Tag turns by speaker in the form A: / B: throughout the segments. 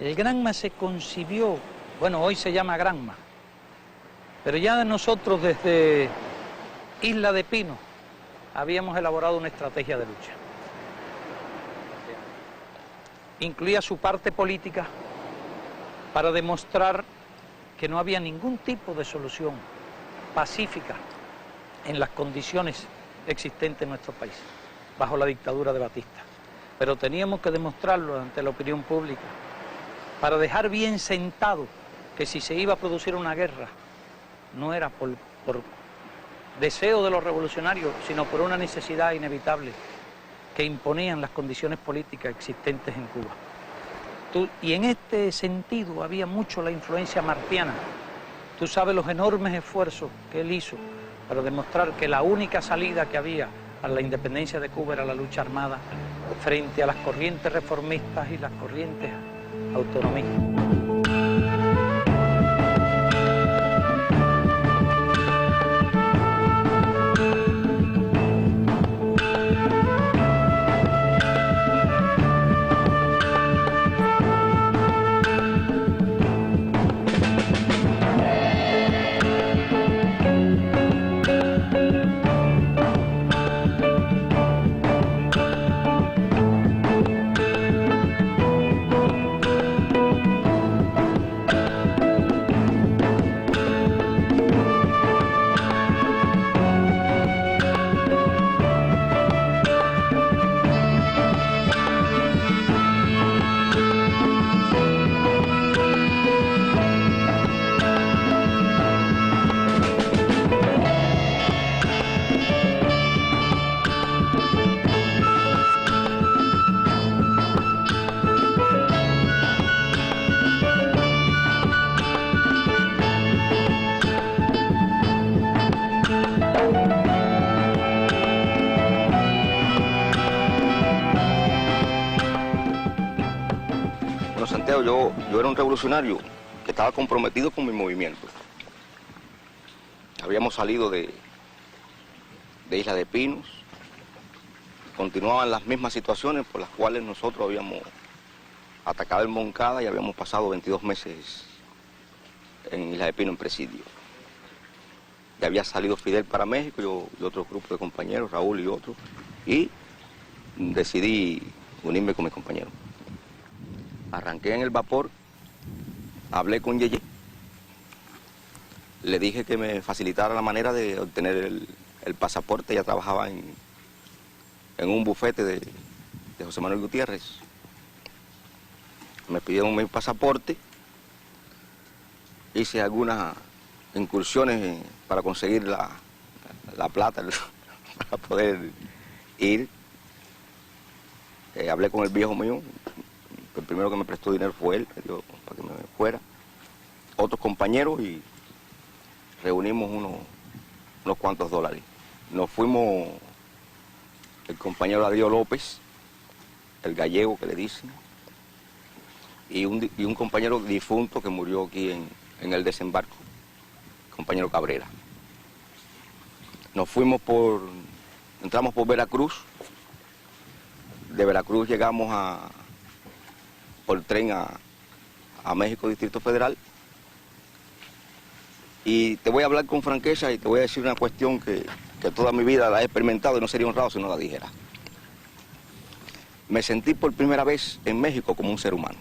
A: El Granma se concibió, bueno, hoy se llama Granma, pero ya nosotros desde Isla de Pino habíamos elaborado una estrategia de lucha. Incluía su parte política para demostrar que no había ningún tipo de solución pacífica en las condiciones existentes en nuestro país, bajo la dictadura de Batista. Pero teníamos que demostrarlo ante la opinión pública para dejar bien sentado que si se iba a producir una guerra no era por deseo de los revolucionarios, sino por una necesidad inevitable que imponían las condiciones políticas existentes en Cuba. Y en este sentido había mucho la influencia martiana. Tú sabes los enormes esfuerzos que él hizo para demostrar que la única salida que había a la independencia de Cuba era la lucha armada frente a las corrientes reformistas y las corrientes autonomistas.
B: Santiago, yo era un revolucionario que estaba comprometido con mi movimiento. Habíamos salido de Isla de Pinos, continuaban las mismas situaciones por las cuales nosotros habíamos atacado el Moncada y habíamos pasado 22 meses en Isla de Pino en presidio. Ya había salido Fidel para México, yo y otro grupo de compañeros, Raúl y otros, y decidí unirme con mis compañeros. Arranqué en el vapor, hablé con Yeye, le dije que me facilitara la manera de obtener el pasaporte. Ya trabajaba en un bufete de José Manuel Gutiérrez. Me pidieron mi pasaporte, hice algunas incursiones para conseguir la plata para poder ir. Hablé con el viejo mío. El primero que me prestó dinero fue él, me dio para que me fuera. Otros compañeros y reunimos unos cuantos dólares. Nos fuimos el compañero Adrián López, el gallego que le dicen, y un compañero difunto que murió aquí en el desembarco, el compañero Cabrera. Nos fuimos entramos por Veracruz. De Veracruz llegamos por tren a México, Distrito Federal. Y te voy a hablar con franqueza y te voy a decir una cuestión que toda mi vida la he experimentado y no sería honrado si no la dijera. Me sentí por primera vez en México como un ser humano.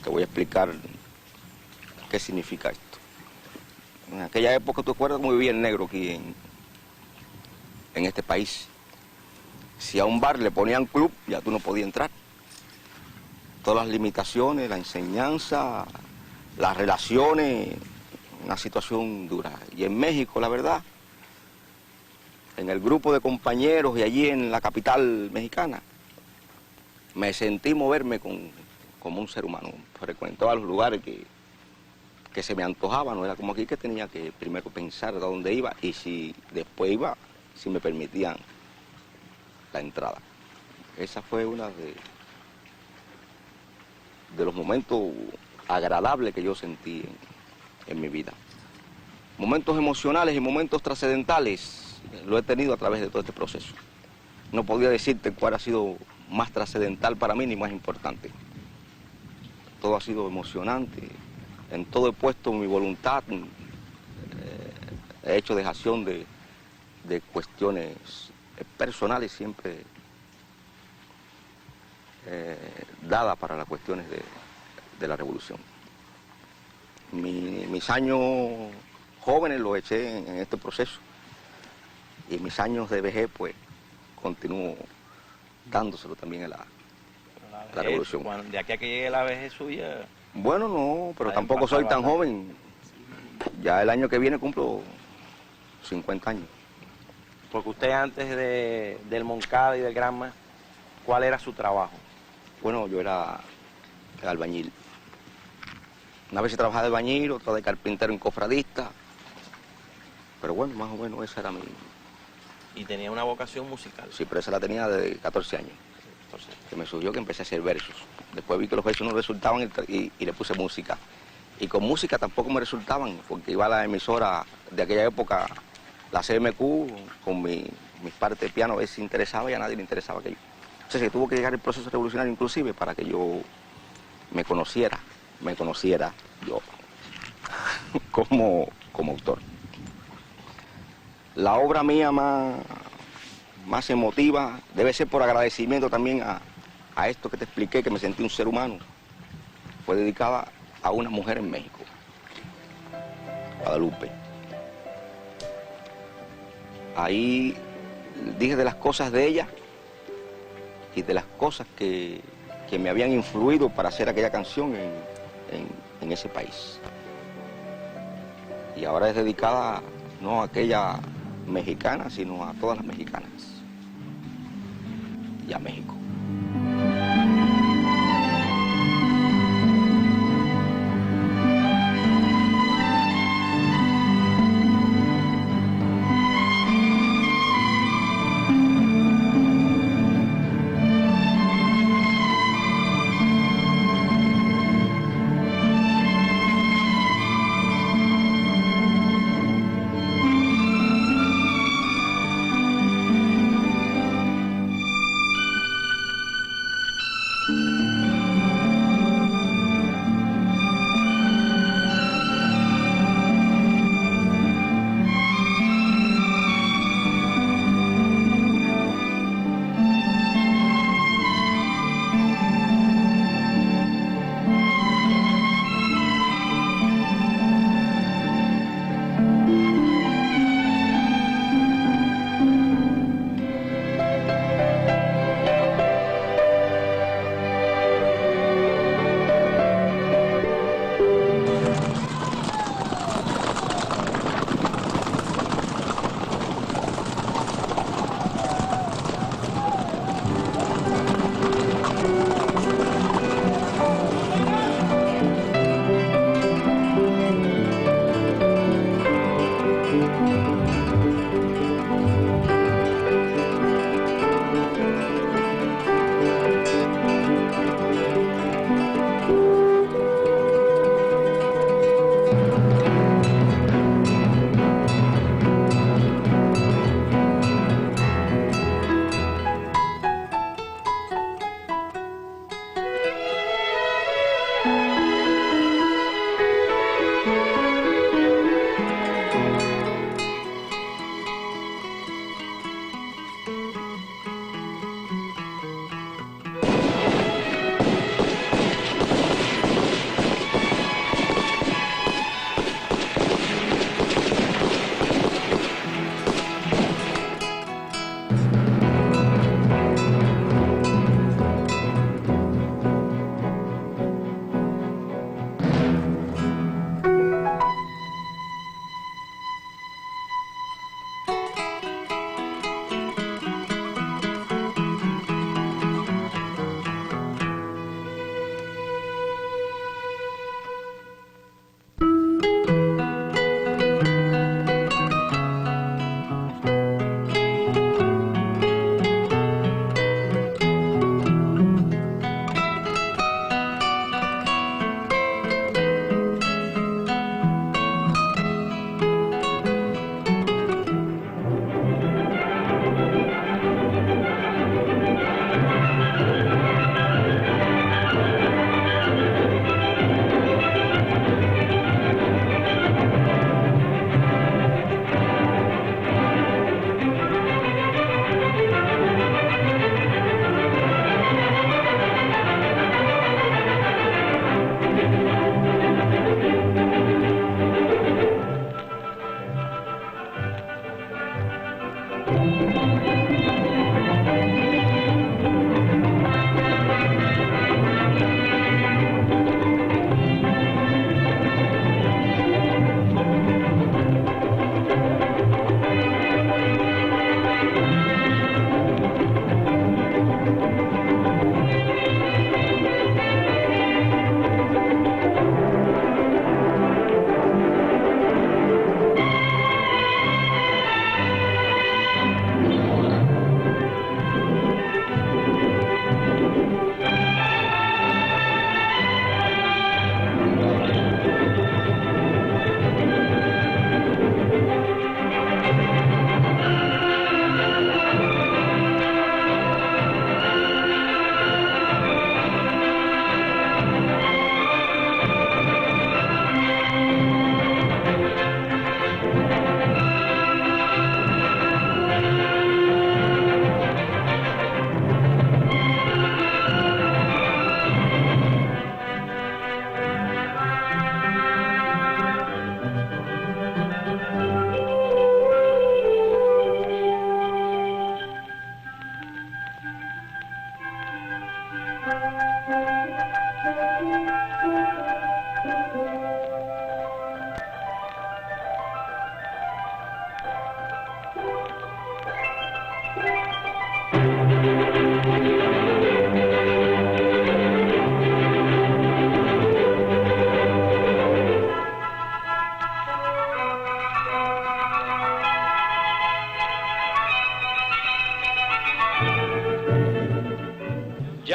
B: Te voy a explicar qué significa esto. En aquella época, tú acuerdas cómo vivía el negro aquí en este país. Si a un bar le ponían club, ya tú no podías entrar. Todas las limitaciones, la enseñanza, las relaciones, una situación dura. Y en México, la verdad, en el grupo de compañeros y allí en la capital mexicana, me sentí moverme como un ser humano. Frecuentaba los lugares que se me antojaban, no era como aquí que tenía que primero pensar a dónde iba y si después iba, si me permitían la entrada. Esa fue una de los momentos agradables que yo sentí en mi vida. Momentos emocionales y momentos trascendentales lo he tenido a través de todo este proceso. No podía decirte cuál ha sido más trascendental para mí ni más importante. Todo ha sido emocionante, en todo he puesto mi voluntad, he hecho dejación de cuestiones personales siempre dadas para las cuestiones de la revolución. Mis años jóvenes los eché en este proceso y mis años de vejez pues continúo dándoselo también a la revolución.
C: De aquí a que llegue la vejez suya...
B: Bueno, no, pero tampoco soy tan joven. Ya el año que viene cumplo 50 años.
C: Porque usted antes del Moncada y del Granma, ¿cuál era su trabajo?
B: Bueno, yo era albañil. Una vez trabajaba de albañil, otra de carpintero en cofradista. Pero bueno, más o menos esa era mi...
C: Y tenía una vocación musical.
B: Sí, pero esa la tenía de 14 años.
C: Entonces,
B: Que me surgió que empecé a hacer versos. Después vi que los versos no resultaban y le puse música. Y con música tampoco me resultaban, porque iba a la emisora de aquella época, la CMQ, con mis partes de piano, a ver si interesaba y a nadie le interesaba aquello. Entonces que tuvo que llegar el proceso revolucionario inclusive para que yo me conociera yo como autor. La obra mía más emotiva debe ser por agradecimiento también a esto que te expliqué, que me sentí un ser humano. Fue dedicada a una mujer en México, Guadalupe. Ahí dije de las cosas de ella y de las cosas que me habían influido para hacer aquella canción en ese país. Y ahora es dedicada no a aquella mexicana, sino a todas las mexicanas y a México.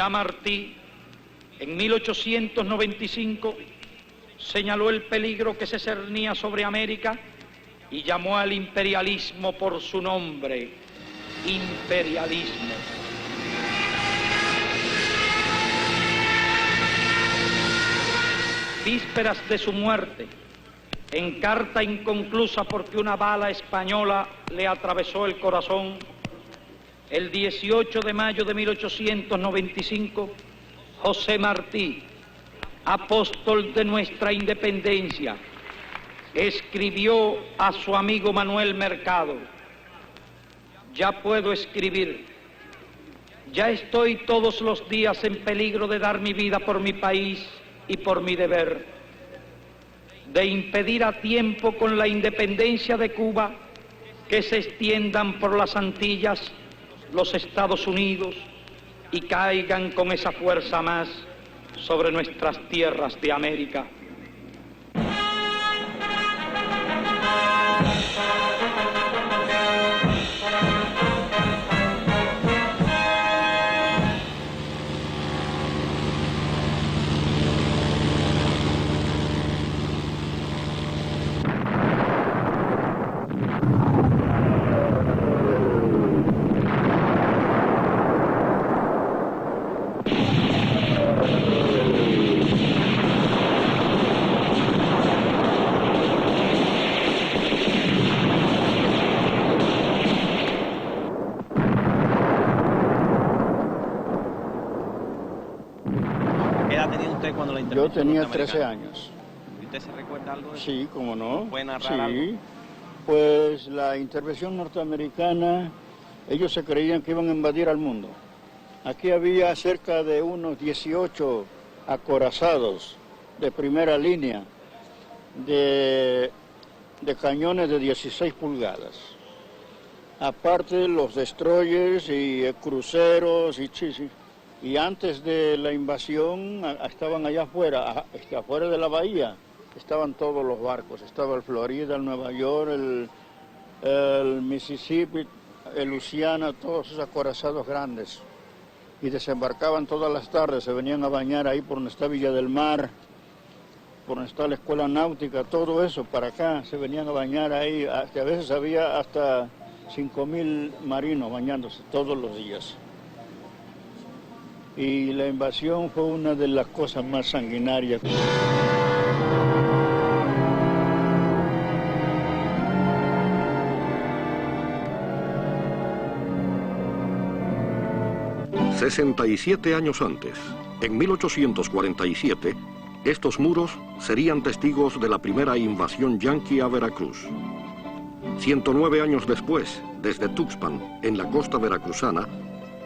A: Ya Martí, en 1895, señaló el peligro que se cernía sobre América y llamó al imperialismo por su nombre, imperialismo. Vísperas de su muerte, en carta inconclusa porque una bala española le atravesó el corazón, el 18 de mayo de 1895, José Martí, apóstol de nuestra independencia, escribió a su amigo Manuel Mercado: ya puedo escribir, ya estoy todos los días en peligro de dar mi vida por mi país y por mi deber, de impedir a tiempo con la independencia de Cuba que se extiendan por las Antillas los Estados Unidos y caigan con esa fuerza más sobre nuestras tierras de América.
C: ¿Qué edad tenía usted cuando la
D: Yo
C: intervención
D: tenía
C: norteamericana?
D: 13 años.
C: ¿Y usted se recuerda algo de eso?
D: Sí, cómo no.
C: ¿Puede narrar
D: Sí,
C: algo?
D: pues la intervención norteamericana, ellos se creían que iban a invadir al mundo. Aquí había cerca de unos 18 acorazados de primera línea de cañones de 16 pulgadas. Aparte los destroyers y cruceros y antes de la invasión estaban allá afuera, afuera de la bahía, estaban todos los barcos. Estaba el Florida, el Nueva York, el Mississippi, el Louisiana, todos esos acorazados grandes. Y desembarcaban todas las tardes, se venían a bañar ahí por donde está Villa del Mar, por donde está la Escuela Náutica, todo eso para acá, se venían a bañar ahí. A veces había hasta 5.000 marinos bañándose todos los días. Y la invasión fue una de las cosas más sanguinarias.
E: «67 años antes, en 1847, estos muros serían testigos de la primera invasión yanqui a Veracruz. 109 años después, desde Tuxpan, en la costa veracruzana,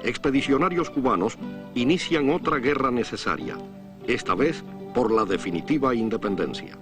E: expedicionarios cubanos inician otra guerra necesaria, esta vez por la definitiva independencia.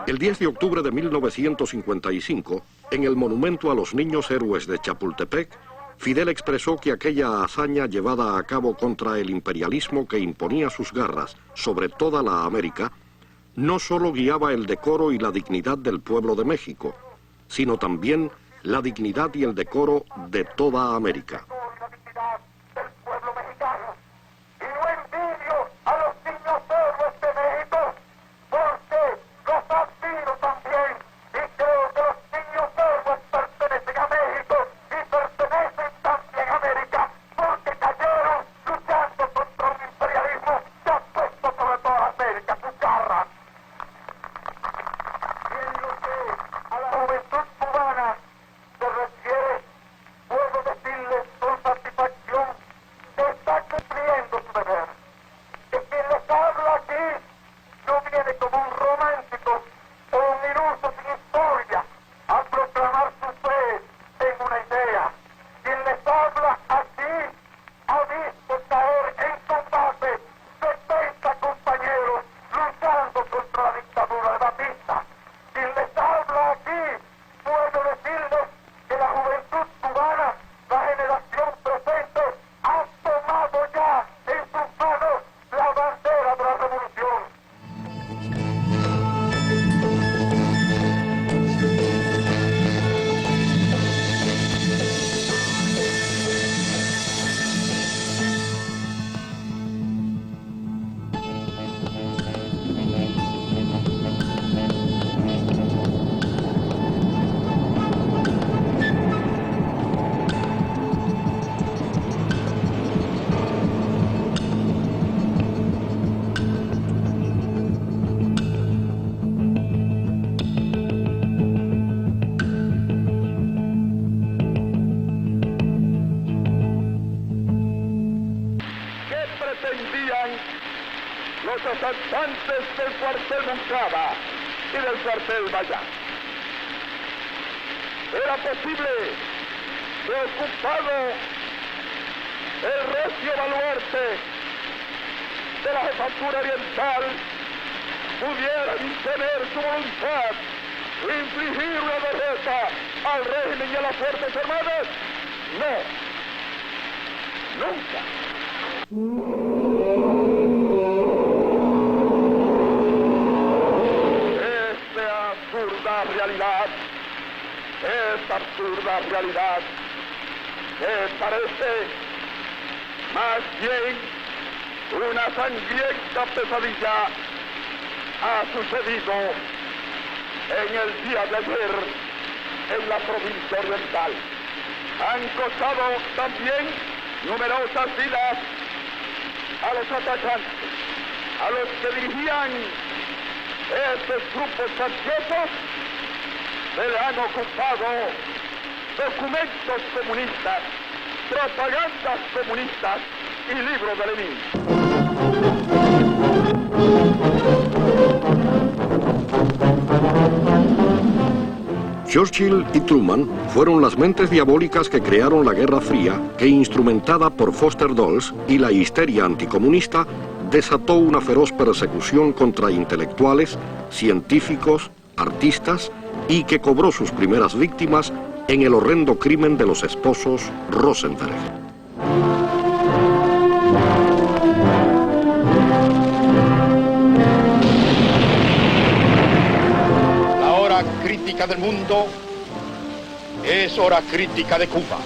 E: El 10 de octubre de 1955, en el Monumento a los Niños Héroes de Chapultepec, Fidel expresó que aquella hazaña llevada a cabo contra el imperialismo que imponía sus garras sobre toda la América, no solo guiaba el decoro y la dignidad del pueblo de México, sino también la dignidad y el decoro de toda América.
F: Juventud cubana se refiere, puedo decirles con comandantes del cuartel Moncada y del cuartel Bayán. Era posible que, ocupado el recio baluarte de la jefatura oriental, pudieran imponer su voluntad, infligir una derrota al régimen y a las Fuerzas Armadas. No, nunca. Esta absurda realidad que parece más bien una sangrienta pesadilla ha sucedido en el día de ayer en la provincia oriental. Han costado también numerosas vidas a los atacantes, a los que dirigían estos grupos facciosos. Se le han ocupado documentos comunistas, propagandas comunistas y libros de Lenin.
E: Churchill y Truman fueron las mentes diabólicas que crearon la Guerra Fría, que, instrumentada por Foster Dulles y la histeria anticomunista, desató una feroz persecución contra intelectuales, científicos, artistas, y que cobró sus primeras víctimas en el horrendo crimen de los esposos Rosenberg.
D: La hora crítica del mundo es hora crítica de Cuba.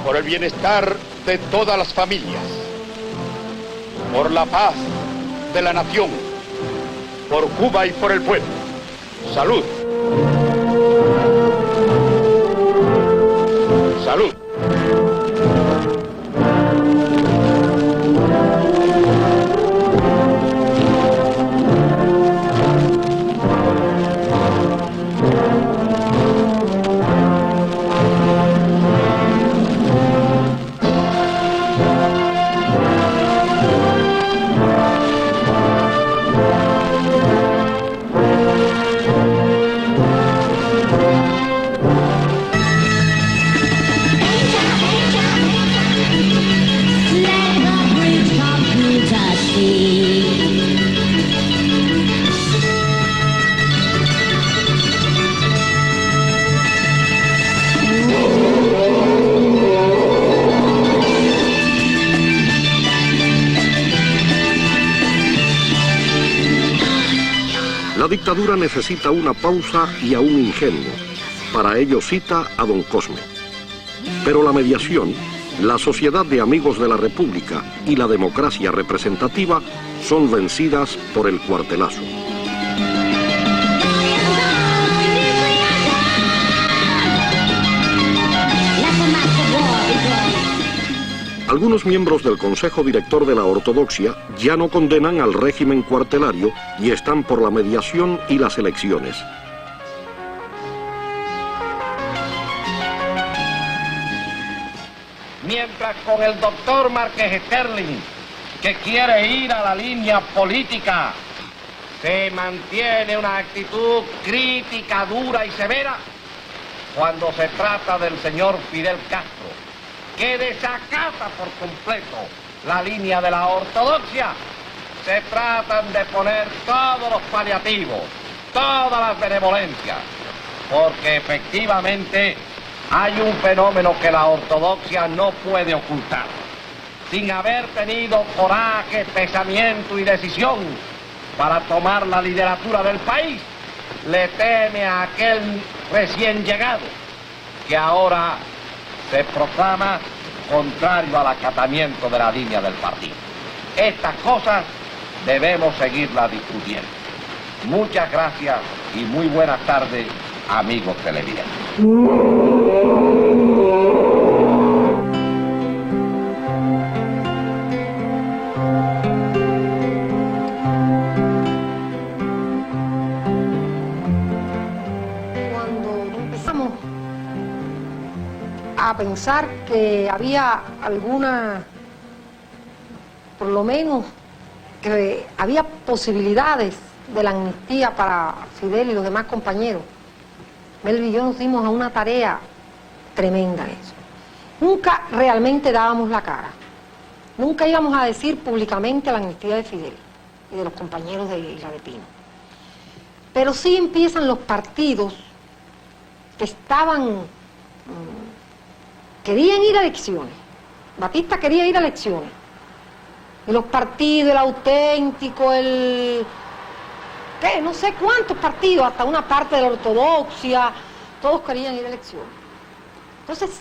D: Por el bienestar de todas las familias, por la paz de la nación, por Cuba y por el pueblo. Salud. Salud.
E: La dictadura necesita una pausa y a un ingenuo. Para ello cita a don Cosme. Pero la mediación, la Sociedad de Amigos de la República y la democracia representativa son vencidas por el cuartelazo. Algunos miembros del Consejo Director de la Ortodoxia ya no condenan al régimen cuartelario y están por la mediación y las elecciones.
G: Mientras con el doctor Márquez Sterling, que quiere ir a la línea política, se mantiene una actitud crítica, dura y severa cuando se trata del señor Fidel Castro, que desacata por completo la línea de la ortodoxia. Se tratan de poner todos los paliativos, todas las benevolencias, porque efectivamente hay un fenómeno que la ortodoxia no puede ocultar. Sin haber tenido coraje, pensamiento y decisión para tomar la lideratura del país, le teme a aquel recién llegado que ahora se proclama contrario al acatamiento de la línea del partido. Estas cosas debemos seguirlas discutiendo. Muchas gracias y muy buenas tardes, amigos televidentes.
H: Cuando empezamos a a pensar que había alguna, por lo menos, que había posibilidades de la amnistía para Fidel y los demás compañeros, Melvin y yo nos dimos a una tarea tremenda en eso. Nunca realmente dábamos la cara. Nunca íbamos a decir públicamente la amnistía de Fidel y de los compañeros de Isla de Pino. Pero sí empiezan los partidos que querían ir a elecciones. Batista quería ir a elecciones. Y los partidos, el auténtico, no sé cuántos partidos, hasta una parte de la ortodoxia, todos querían ir a elecciones. Entonces,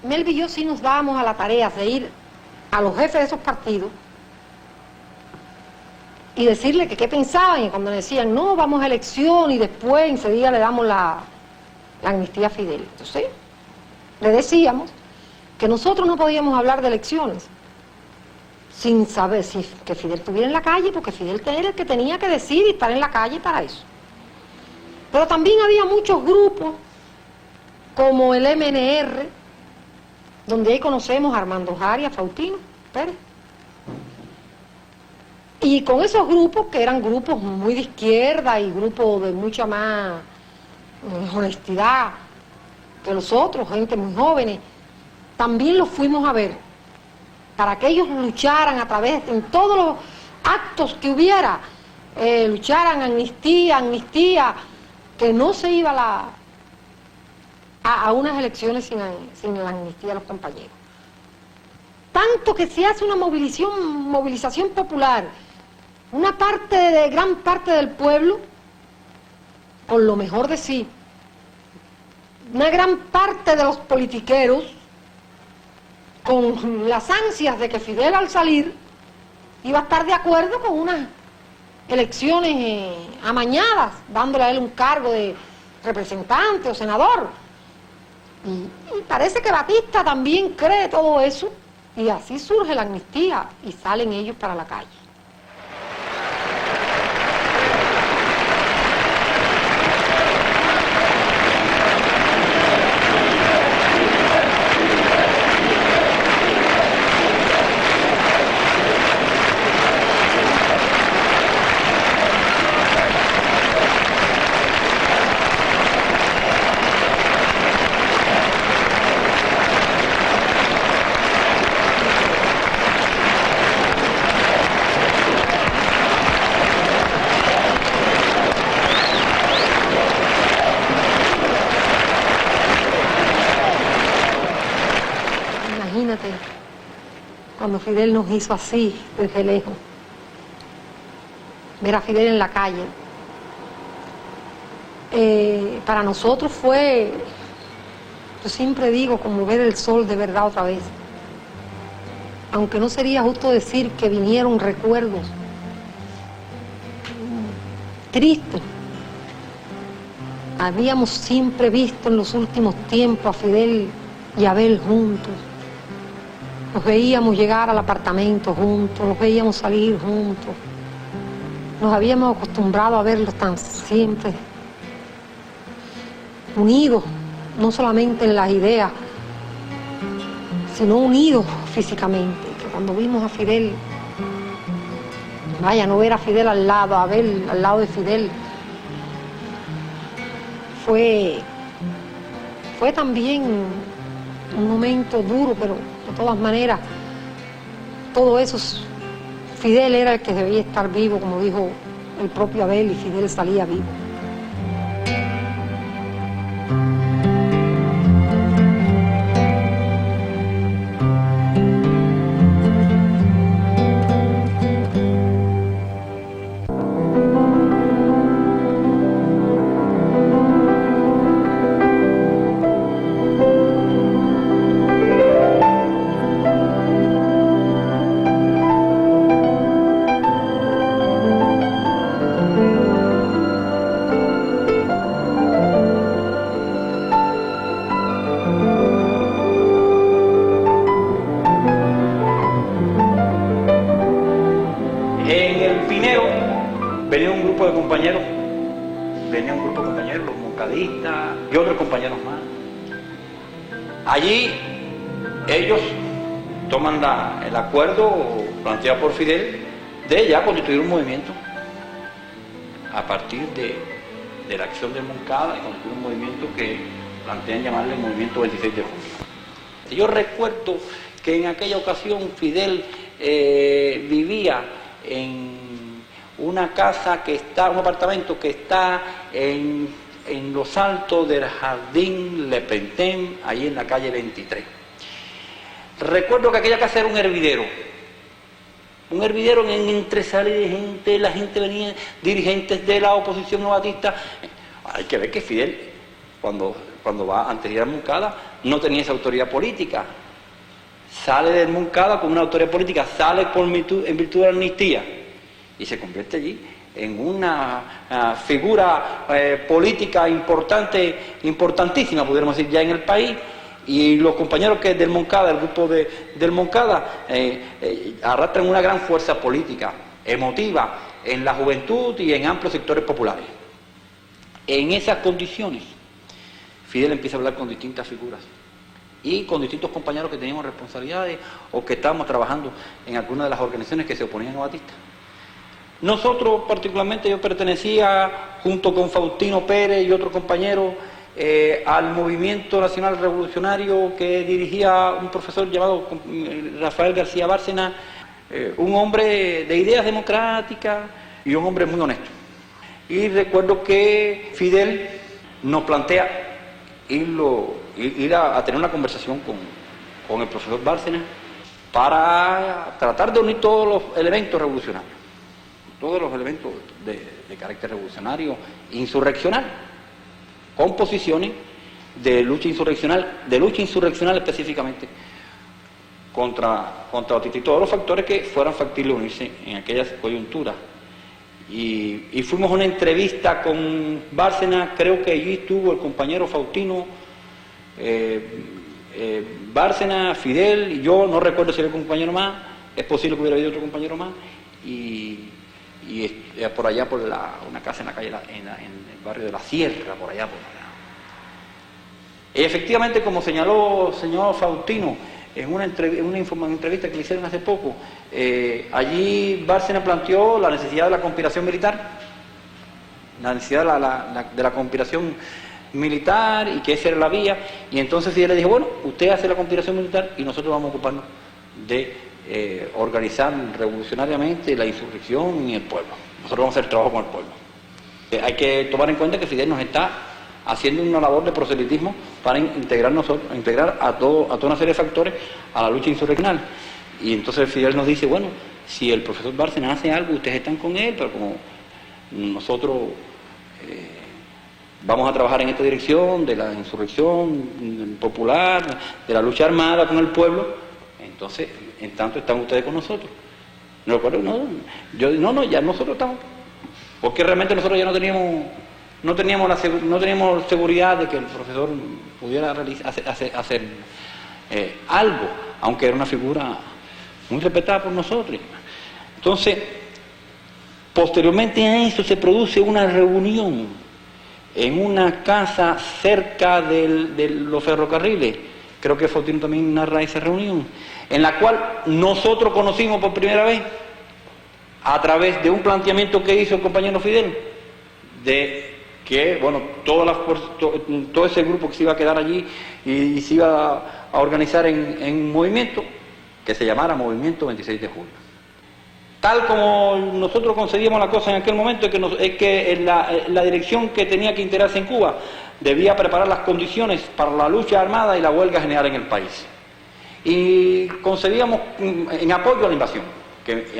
H: Melvin y yo sí nos dábamos a la tarea de ir a los jefes de esos partidos y decirle que qué pensaban, y cuando decían, no, vamos a elección y después enseguida le damos la amnistía a Fidel. Entonces, le decíamos que nosotros no podíamos hablar de elecciones sin saber si que Fidel estuviera en la calle, porque Fidel era el que tenía que decir y estar en la calle para eso. Pero también había muchos grupos, como el MNR, donde ahí conocemos a Armando Jari, a Faustino Pérez. Y con esos grupos, que eran grupos muy de izquierda y grupos de mucha más honestidad que los otros, gente muy jóvenes, también los fuimos a ver, para que ellos lucharan a través, en todos los actos que hubiera, lucharan amnistía, que no se iba a unas elecciones sin la amnistía de los compañeros. Tanto que se hace una movilización popular, gran parte del pueblo, con lo mejor de sí, una gran parte de los politiqueros, con las ansias de que Fidel al salir iba a estar de acuerdo con unas elecciones amañadas, dándole a él un cargo de representante o senador. Y parece que Batista también cree todo eso, y así surge la amnistía y salen ellos para la calle. Cuando Fidel nos hizo así, desde lejos, ver a Fidel en la calle, para nosotros fue, yo siempre digo, como ver el sol de verdad otra vez. Aunque no sería justo decir que vinieron recuerdos tristes. Habíamos siempre visto en los últimos tiempos a Fidel y a Abel juntos. Los veíamos llegar al apartamento juntos, los veíamos salir juntos. Nos habíamos acostumbrado a verlos tan siempre unidos, no solamente en las ideas, sino unidos físicamente. Que cuando vimos a Fidel, no ver a Fidel al lado, a Abel al lado de Fidel, fue también un momento duro, pero de todas maneras, todo eso, Fidel era el que debía estar vivo, como dijo el propio Abel, y Fidel salía vivo.
A: Venía un grupo de compañeros, los moncadistas y otros compañeros más. Allí ellos toman el acuerdo planteado por Fidel de ya constituir un movimiento a partir de la acción de Moncada, y constituir un movimiento que plantean llamarle el movimiento 26 de junio. Yo recuerdo que en aquella ocasión Fidel vivía en una casa que está, un apartamento que está en los altos del Jardín Le Pentén, ahí en la calle 23. Recuerdo que aquella casa era un hervidero en entre salida de gente, la gente venía, dirigentes de la oposición novatista. Hay que ver que Fidel, cuando va antes de ir a Moncada, no tenía esa autoridad política. Sale del Moncada con una autoridad política, sale en virtud de la amnistía y se convierte allí en una figura política importantísima, pudiéramos decir, ya en el país. Y los compañeros que del Moncada, el grupo del Moncada, arrastran una gran fuerza política, emotiva, en la juventud y en amplios sectores populares. En esas condiciones, Fidel empieza a hablar con distintas figuras y con distintos compañeros que teníamos responsabilidades o que estábamos trabajando en algunas de las organizaciones que se oponían a Batista. Nosotros, particularmente, yo pertenecía, junto con Faustino Pérez y otros compañeros, al Movimiento Nacional Revolucionario que dirigía un profesor llamado Rafael García Bárcena, un hombre de ideas democráticas y un hombre muy honesto. Y recuerdo que Fidel nos plantea ir a tener una conversación con el profesor Bárcena para tratar de unir todos los elementos revolucionarios, todos los elementos de carácter revolucionario, insurreccional, con posiciones de lucha insurreccional específicamente contra Batista y todos los factores que fueran factibles unirse en aquella coyuntura. Y fuimos a una entrevista con Bárcena, creo que allí estuvo el compañero Faustino, Bárcena, Fidel y yo, no recuerdo si había un compañero más, es posible que hubiera habido otro compañero más, y por allá por una casa en la calle, en el barrio de la Sierra, por allá. Y efectivamente, como señaló el señor Faustino en una entrevista que le hicieron hace poco, allí Bárcena planteó la necesidad de la conspiración militar, la necesidad de la conspiración militar, y que esa era la vía, y entonces Fidel le dijo, bueno, usted hace la conspiración militar y nosotros vamos a ocuparnos de organizar revolucionariamente la insurrección y el pueblo. Nosotros vamos a hacer trabajo con el pueblo. Hay que tomar en cuenta que Fidel nos está haciendo una labor de proselitismo para integrar a toda una serie de factores a la lucha insurreccional. Y entonces Fidel nos dice, bueno, si el profesor Bárcena hace algo, ustedes están con él, pero como nosotros vamos a trabajar en esta dirección de la insurrección popular, de la lucha armada con el pueblo, entonces, en tanto están ustedes con nosotros. No recuerdo, no, ya nosotros estamos. Porque realmente nosotros ya no teníamos seguridad de que el profesor pudiera hacer algo, aunque era una figura muy respetada por nosotros. Entonces, posteriormente a eso se produce una reunión en una casa cerca de los ferrocarriles, creo que Faustino también narra esa reunión, en la cual nosotros conocimos por primera vez, a través de un planteamiento que hizo el compañero Fidel, de que, bueno, todo ese grupo que se iba a quedar allí y se iba a organizar en un movimiento que se llamara Movimiento 26 de Julio. Tal como nosotros concebíamos la cosa en aquel momento, es que la dirección que tenía que integrarse en Cuba debía preparar las condiciones para la lucha armada y la huelga general en el país. Y concebíamos en apoyo a la invasión,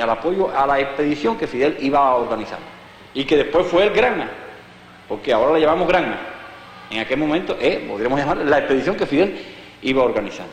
A: al apoyo a la expedición que Fidel iba a organizar, y que después fue el Granma, porque ahora la llamamos Granma. En aquel momento podríamos llamar la expedición que Fidel iba a organizar.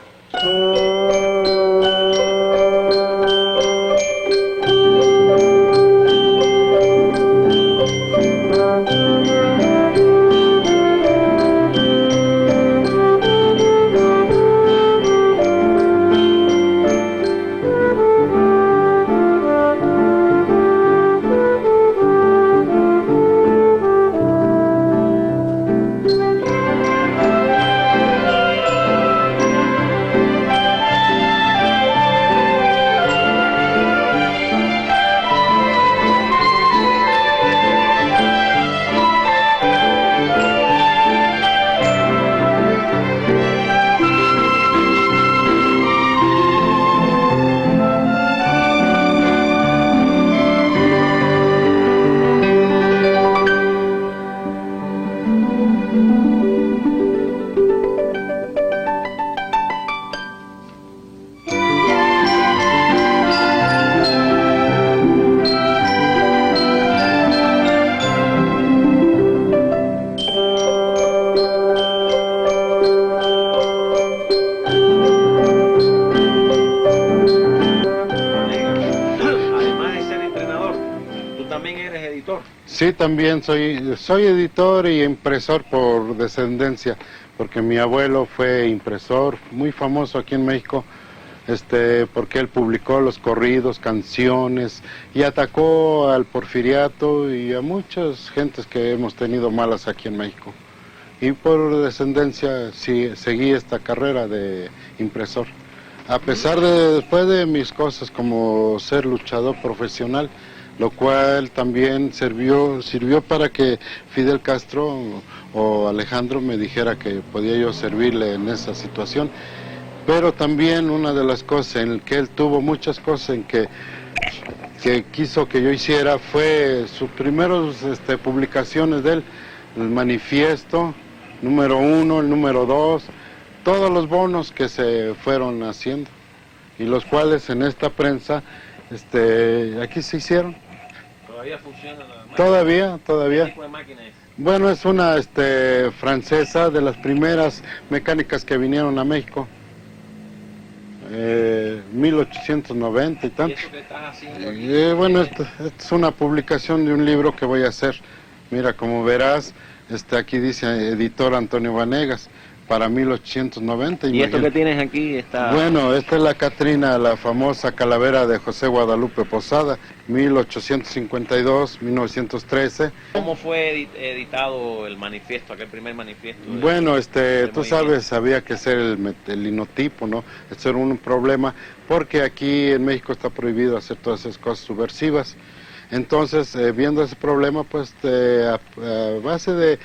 C: eres editor.
I: Sí, también soy editor y impresor por descendencia, porque mi abuelo fue impresor muy famoso aquí en México, porque él publicó los corridos, canciones, y atacó al porfiriato y a muchas gentes que hemos tenido malas aquí en México. Y por descendencia sí, seguí esta carrera de impresor. A pesar de, después de mis cosas como ser luchador profesional, lo cual también sirvió para que Fidel Castro o Alejandro me dijera que podía yo servirle en esa situación. Pero también una de las cosas en que él tuvo muchas cosas en que quiso que yo hiciera fue sus primeros publicaciones de él, el manifiesto número 1, el número 2, todos los bonos que se fueron haciendo y los cuales en esta prensa aquí se hicieron.
C: ¿Todavía funciona la máquina?
I: Todavía.
C: ¿Qué tipo de máquina es?
I: Bueno, es una francesa, de las primeras mecánicas que vinieron a México. 1890 y tanto.
C: ¿Y eso que estás haciendo?
I: Bueno, esto es una publicación de un libro que voy a hacer. Mira, como verás, aquí dice editor Antonio Vanegas, para 1890.
C: ¿Y esto que tienes aquí está...?
I: Bueno, esta es la Catrina, la famosa calavera de José Guadalupe Posada, 1852-1913.
C: ¿Cómo fue editado el manifiesto, aquel primer manifiesto?
I: Bueno, tú sabes, había que hacer el linotipo, ¿no? Eso era un problema, porque aquí en México está prohibido hacer todas esas cosas subversivas. Entonces, viendo ese problema, pues, a base de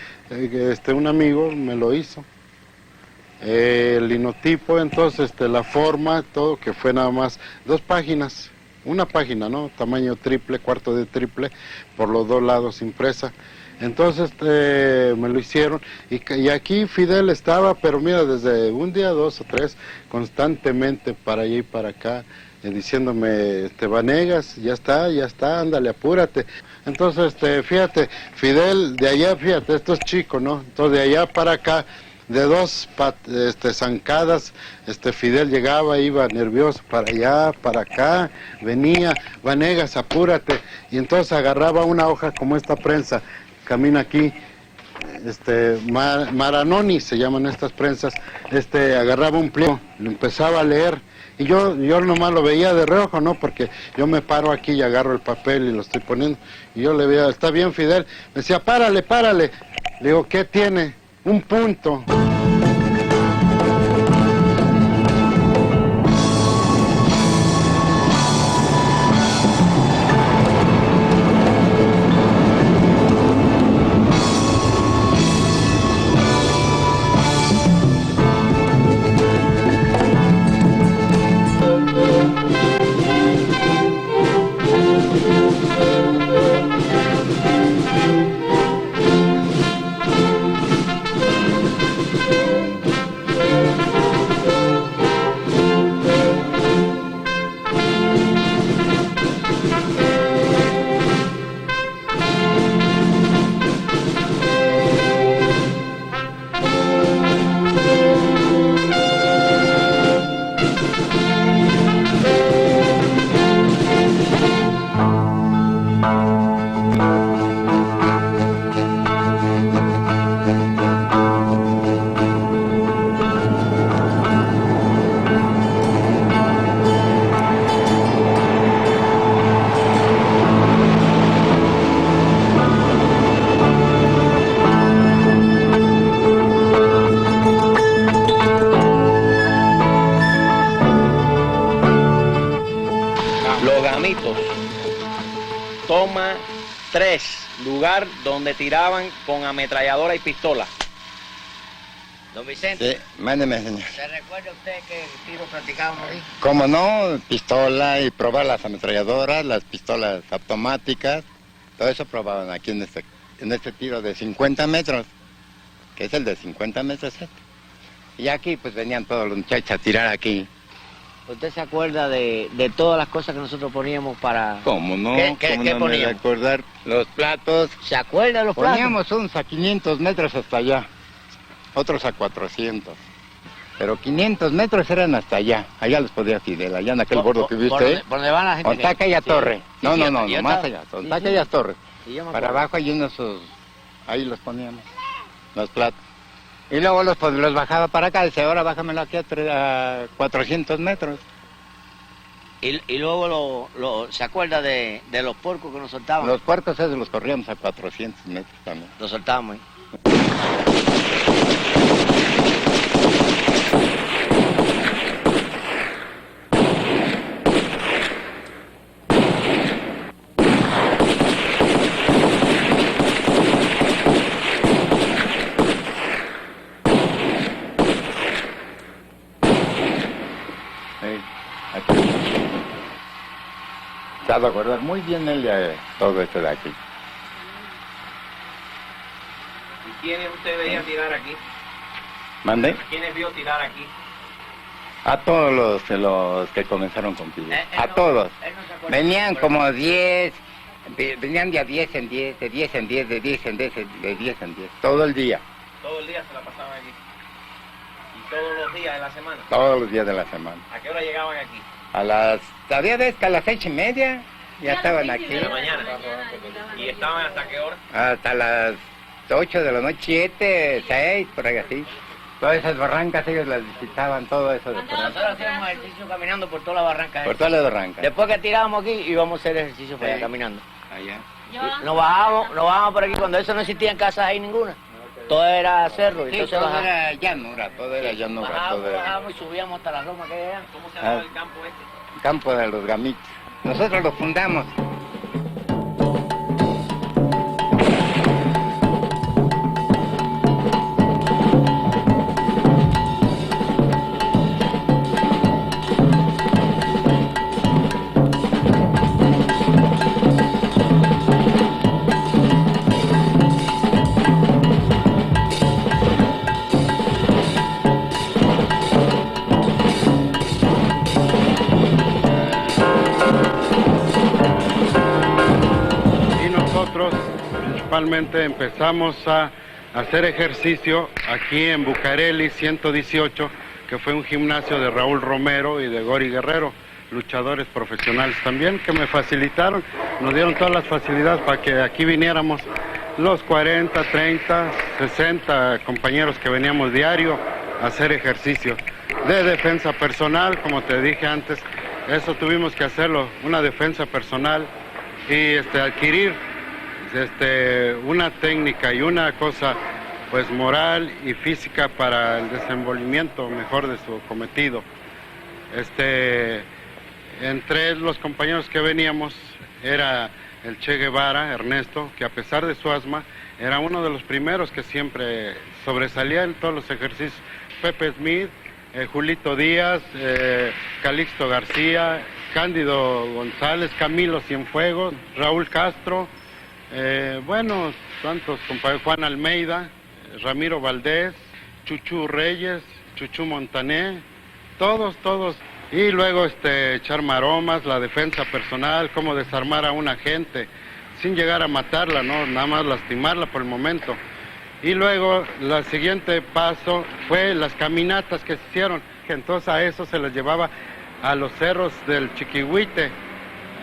I: un amigo me lo hizo. El linotipo, entonces, la forma, todo, que fue nada más 2 páginas, una página, ¿no? Tamaño triple, cuarto de triple, por los 2 lados impresa. Entonces, me lo hicieron, y aquí Fidel estaba, pero mira, desde un día, 2 o 3, constantemente para allá y para acá, diciéndome, Vanegas, ya está, ándale, apúrate. Entonces, fíjate, Fidel, de allá, fíjate, esto es chico, ¿no? Entonces, de allá para acá, de 2 zancadas, Fidel llegaba, iba nervioso para allá, para acá, venía, Vanegas, apúrate, y entonces agarraba una hoja como esta prensa, camina aquí, Maranoni se llaman estas prensas, agarraba un pliego, lo empezaba a leer, y yo nomás lo veía de reojo, ¿no? Porque yo me paro aquí y agarro el papel y lo estoy poniendo, y yo le veía, está bien, Fidel, me decía, párale, le digo, ¿qué tiene? Un punto.
C: Toma 3, lugar donde tiraban con ametralladora y pistola. Don Vicente.
J: Sí, mándeme, señor.
C: ¿Se recuerda usted qué tiro practicaban ahí?
J: ¿Cómo no? Pistola y probar las ametralladoras, las pistolas automáticas, todo eso probaban aquí en este tiro de 50 metros, que es el de 50 metros. Y aquí pues venían todos los muchachos a tirar aquí.
K: ¿Usted se acuerda de todas las cosas que nosotros poníamos para...?
J: ¿Cómo no?
K: ¿Qué
J: no
K: poníamos?
J: me recordar los platos.
K: ¿Se acuerda de los platos?
J: Poníamos unos a 500 metros hasta allá, otros a 400. Pero 500 metros eran hasta allá. Allá los podía Fidel, allá en aquel bordo que viste.
K: ¿Por dónde van la gente?
J: Con aquella torre.
K: Sí,
J: No,
K: sí,
J: más allá. Con aquellas torres.
K: Y yo me
J: Para
K: acuerdo.
J: abajo hay unos, ahí los poníamos, los platos. Y luego los bajaba para acá, decía, ahora bájamelo aquí a 400 metros.
K: Y luego ¿se acuerda de los puercos que nos soltaban?
J: Los puercos esos los corríamos a 400 metros también.
K: Los soltábamos ahí.
J: Se ha de acordar muy bien él de todo esto de aquí.
C: ¿Y quiénes usted veía tirar aquí?
J: ¿Mande?
C: ¿A quiénes vio tirar aquí?
J: A todos los que comenzaron contigo. A
K: no,
J: todos.
K: él no se acuerda.
J: Venían como 10, venían de a 10 en 10, de 10 en 10, de 10 en 10, de 10 en 10. Todo el día,
C: Todo el día se la pasaban aquí. ¿Y todos los días de la semana?
J: todos los días de la semana.
C: ¿A qué hora llegaban aquí?
J: Había veces que a las 6:30 ya estaban aquí.
C: De la mañana. ¿Y estaban hasta qué hora?
J: Hasta las 8 de la noche, 7, 6, por ahí así. Todas esas barrancas ellos las visitaban, todo eso de por ahí.
K: Nosotros hacíamos ejercicio caminando por toda la barranca.
J: Por todas las barrancas.
K: Después que tirábamos aquí, íbamos a hacer ejercicio por allá
J: Sí.
K: caminando.
J: Allá.
K: Nos bajábamos por aquí, cuando eso no existían casas ahí ninguna. Todo era cerro,
J: Sí,
K: entonces
J: todo
K: bajábamos.
J: era llanura, todo era llanura. Todo era
K: Bajábamos y subíamos hasta la Roma que hay allá.
C: ¿Cómo se llamaba el campo este?
J: campo de los gamitos. Nosotros lo fundamos.
I: Principalmente empezamos a hacer ejercicio aquí en Bucareli 118, que fue un gimnasio de Raúl Romero y de Gori Guerrero, luchadores profesionales también, que me facilitaron, nos dieron todas las facilidades para que aquí viniéramos los 40, 30, 60 compañeros que veníamos diario a hacer ejercicio de defensa personal, como te dije antes. Eso tuvimos que hacerlo, una defensa personal y adquirir una técnica y una cosa pues moral y física para el desenvolvimiento mejor de su cometido. Entre los compañeros que veníamos era el Che Guevara, Ernesto, que a pesar de su asma era uno de los primeros que siempre sobresalía en todos los ejercicios. Pepe Smith, Julito Díaz, Calixto García, Cándido González, Camilo Cienfuegos, Raúl Castro, tantos compañeros, Juan Almeida, Ramiro Valdés, Chuchú Reyes, Chuchú Montané, todos. Y luego echar maromas, la defensa personal, cómo desarmar a una gente sin llegar a matarla, ¿no? Nada más lastimarla por el momento. Y luego, el siguiente paso fue las caminatas que se hicieron, que entonces a eso se les llevaba a los cerros del Chiquihuite,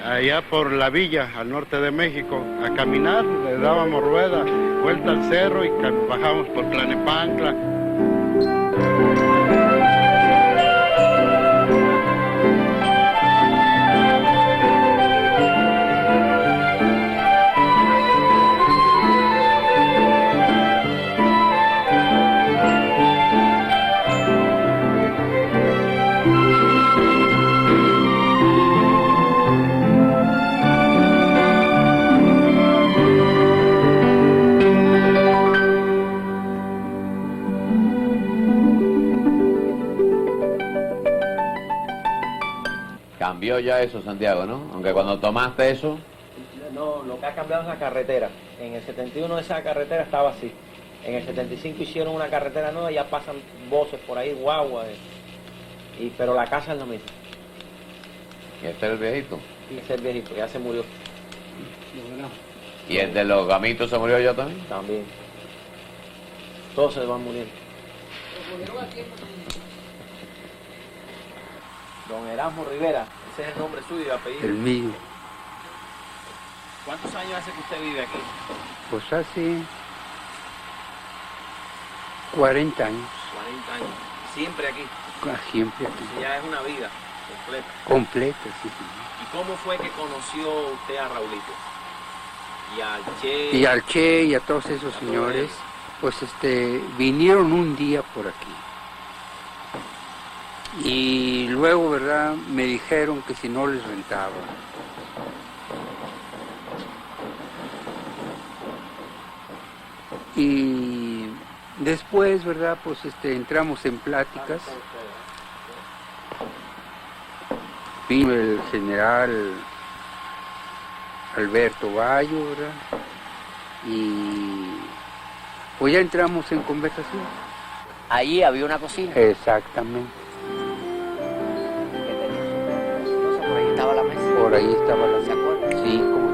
I: allá por la villa, al norte de México, a caminar, le dábamos rueda, vuelta al cerro y bajábamos por Tlalnepantla.
L: Cambió ya eso, Santiago, ¿no? Aunque cuando tomaste eso...
C: No, lo que ha cambiado es la carretera. En el 71 esa carretera estaba así. En el 75 hicieron una carretera nueva y ya pasan voces por ahí, guagua. Pero la casa es la misma.
L: ¿Y este es el viejito?
C: Y ese es el viejito, ya se murió.
L: ¿Y el de los gamitos se murió ya también?
C: También. Todos se van muriendo. Don Erasmo Rivera, ese es el nombre suyo y apellido.
J: El mío.
C: ¿Cuántos años hace que usted vive aquí?
M: Pues hace 40 años.
C: 40 años. ¿Siempre aquí?
M: Siempre aquí.
C: Ya es una vida completa.
M: Completa, sí, sí.
C: ¿Y cómo fue que conoció usted a Raulito? Y al Che.
M: Y al Che y a todos esos señores, pues vinieron un día por aquí. Y luego, ¿verdad? Me dijeron que si no les rentaba. Y después, ¿verdad? Pues entramos en pláticas. Vino el general Alberto Bayo, ¿verdad? Y pues ya entramos en conversación.
K: Allí había una cocina.
M: Exactamente.
K: Por ahí estaba la mesa.
M: Por ahí estaba la mesa.
K: ¿Se acuerda?
M: Sí, como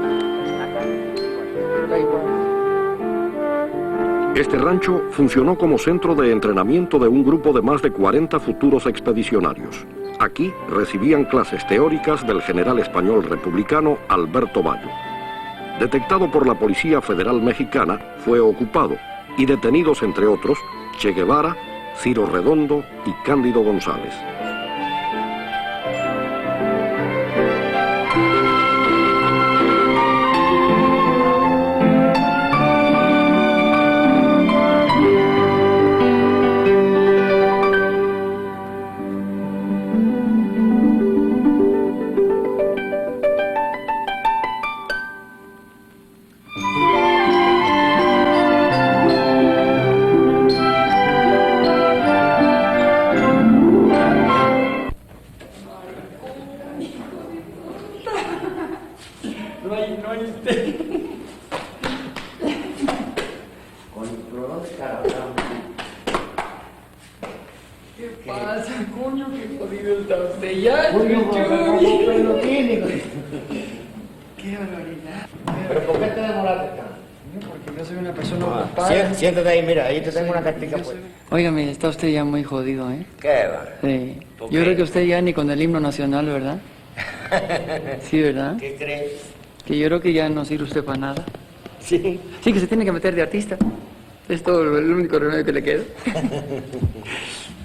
M: da igual.
E: Este rancho funcionó como centro de entrenamiento de un grupo de más de 40 futuros expedicionarios. Aquí recibían clases teóricas del general español republicano Alberto Bayo. Detectado por la Policía Federal Mexicana, fue ocupado y detenidos, entre otros, Che Guevara, Ciro Redondo y Cándido González.
N: ¿Qué pasa, coño? Qué jodido está usted ya. Qué barbaridad.
K: ¿Pero por qué te demoraste tanto?
N: Porque yo soy una persona ocupada.
K: Siéntate ahí, mira, ahí te tengo una cartica pues.
N: Óigame, está usted ya muy jodido, ¿eh?
K: ¿Qué va?
N: Sí.
K: ¿Por
N: Yo
K: qué?
N: creo que usted ya ni con el himno nacional, ¿verdad? Sí, ¿verdad?
K: ¿Qué crees?
N: Que yo creo que ya no sirve usted para nada.
K: Sí.
N: Sí, que se tiene que meter de artista. Es todo el único remedio que le queda.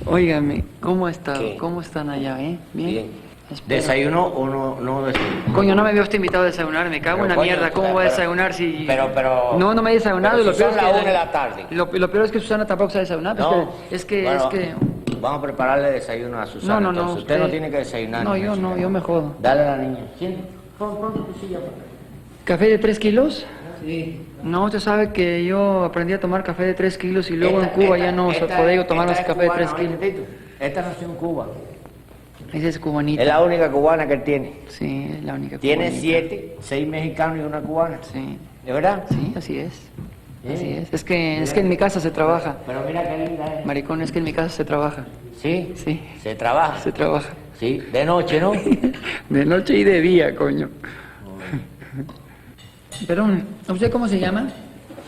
N: Óigame, ¿cómo ha estado?
K: ¿Qué?
N: ¿Cómo están allá, eh? Bien. Espera.
K: ¿Desayuno o no desayuno?
N: Coño, no me había usted invitado a desayunar, me cago
K: Pero,
N: en la
K: coño,
N: mierda, ¿cómo voy a
K: pero-
N: desayunar si...?
K: Pero...
N: No, no me he desayunado y
K: pero
N: lo
K: si
N: peor
K: son
N: es
K: las
N: que...
K: 1 de la tarde.
N: Lo peor es que Susana tampoco se ha desayunado,
K: No,
N: es que...
K: bueno,
N: es que...
K: Vamos a prepararle desayuno a Susana.
N: No, no, no,
K: entonces. Usted no tiene que desayunar.
N: No,
K: ni
N: yo
K: eso.
N: no, yo me jodo.
K: Dale a la niña. Siéntate. Pon tu silla para acá.
N: ¿Café de 3 kilos?
K: Sí.
N: No, usted sabe que yo aprendí a tomar café de 3 kilos y luego en Cuba ya no se podía tomar más café de 3 kilos.
K: Esta nació en Cuba.
N: Esa es cubanita.
K: Es la única cubana que él tiene.
N: Sí, es la única
K: Tiene
N: cubanita.
K: 7, 6 mexicanos y una cubana.
N: Sí.
K: ¿De verdad?
N: Sí, así es.
K: Sí.
N: Así es. Es que en mi casa se trabaja.
K: Pero mira qué linda es.
N: Maricón, es que en mi casa se trabaja.
K: ¿Sí?
N: Sí.
K: Se trabaja.
N: Se trabaja.
K: Sí, de noche, ¿no?
N: De noche y de día, coño. Perdón, ¿usted cómo se llama?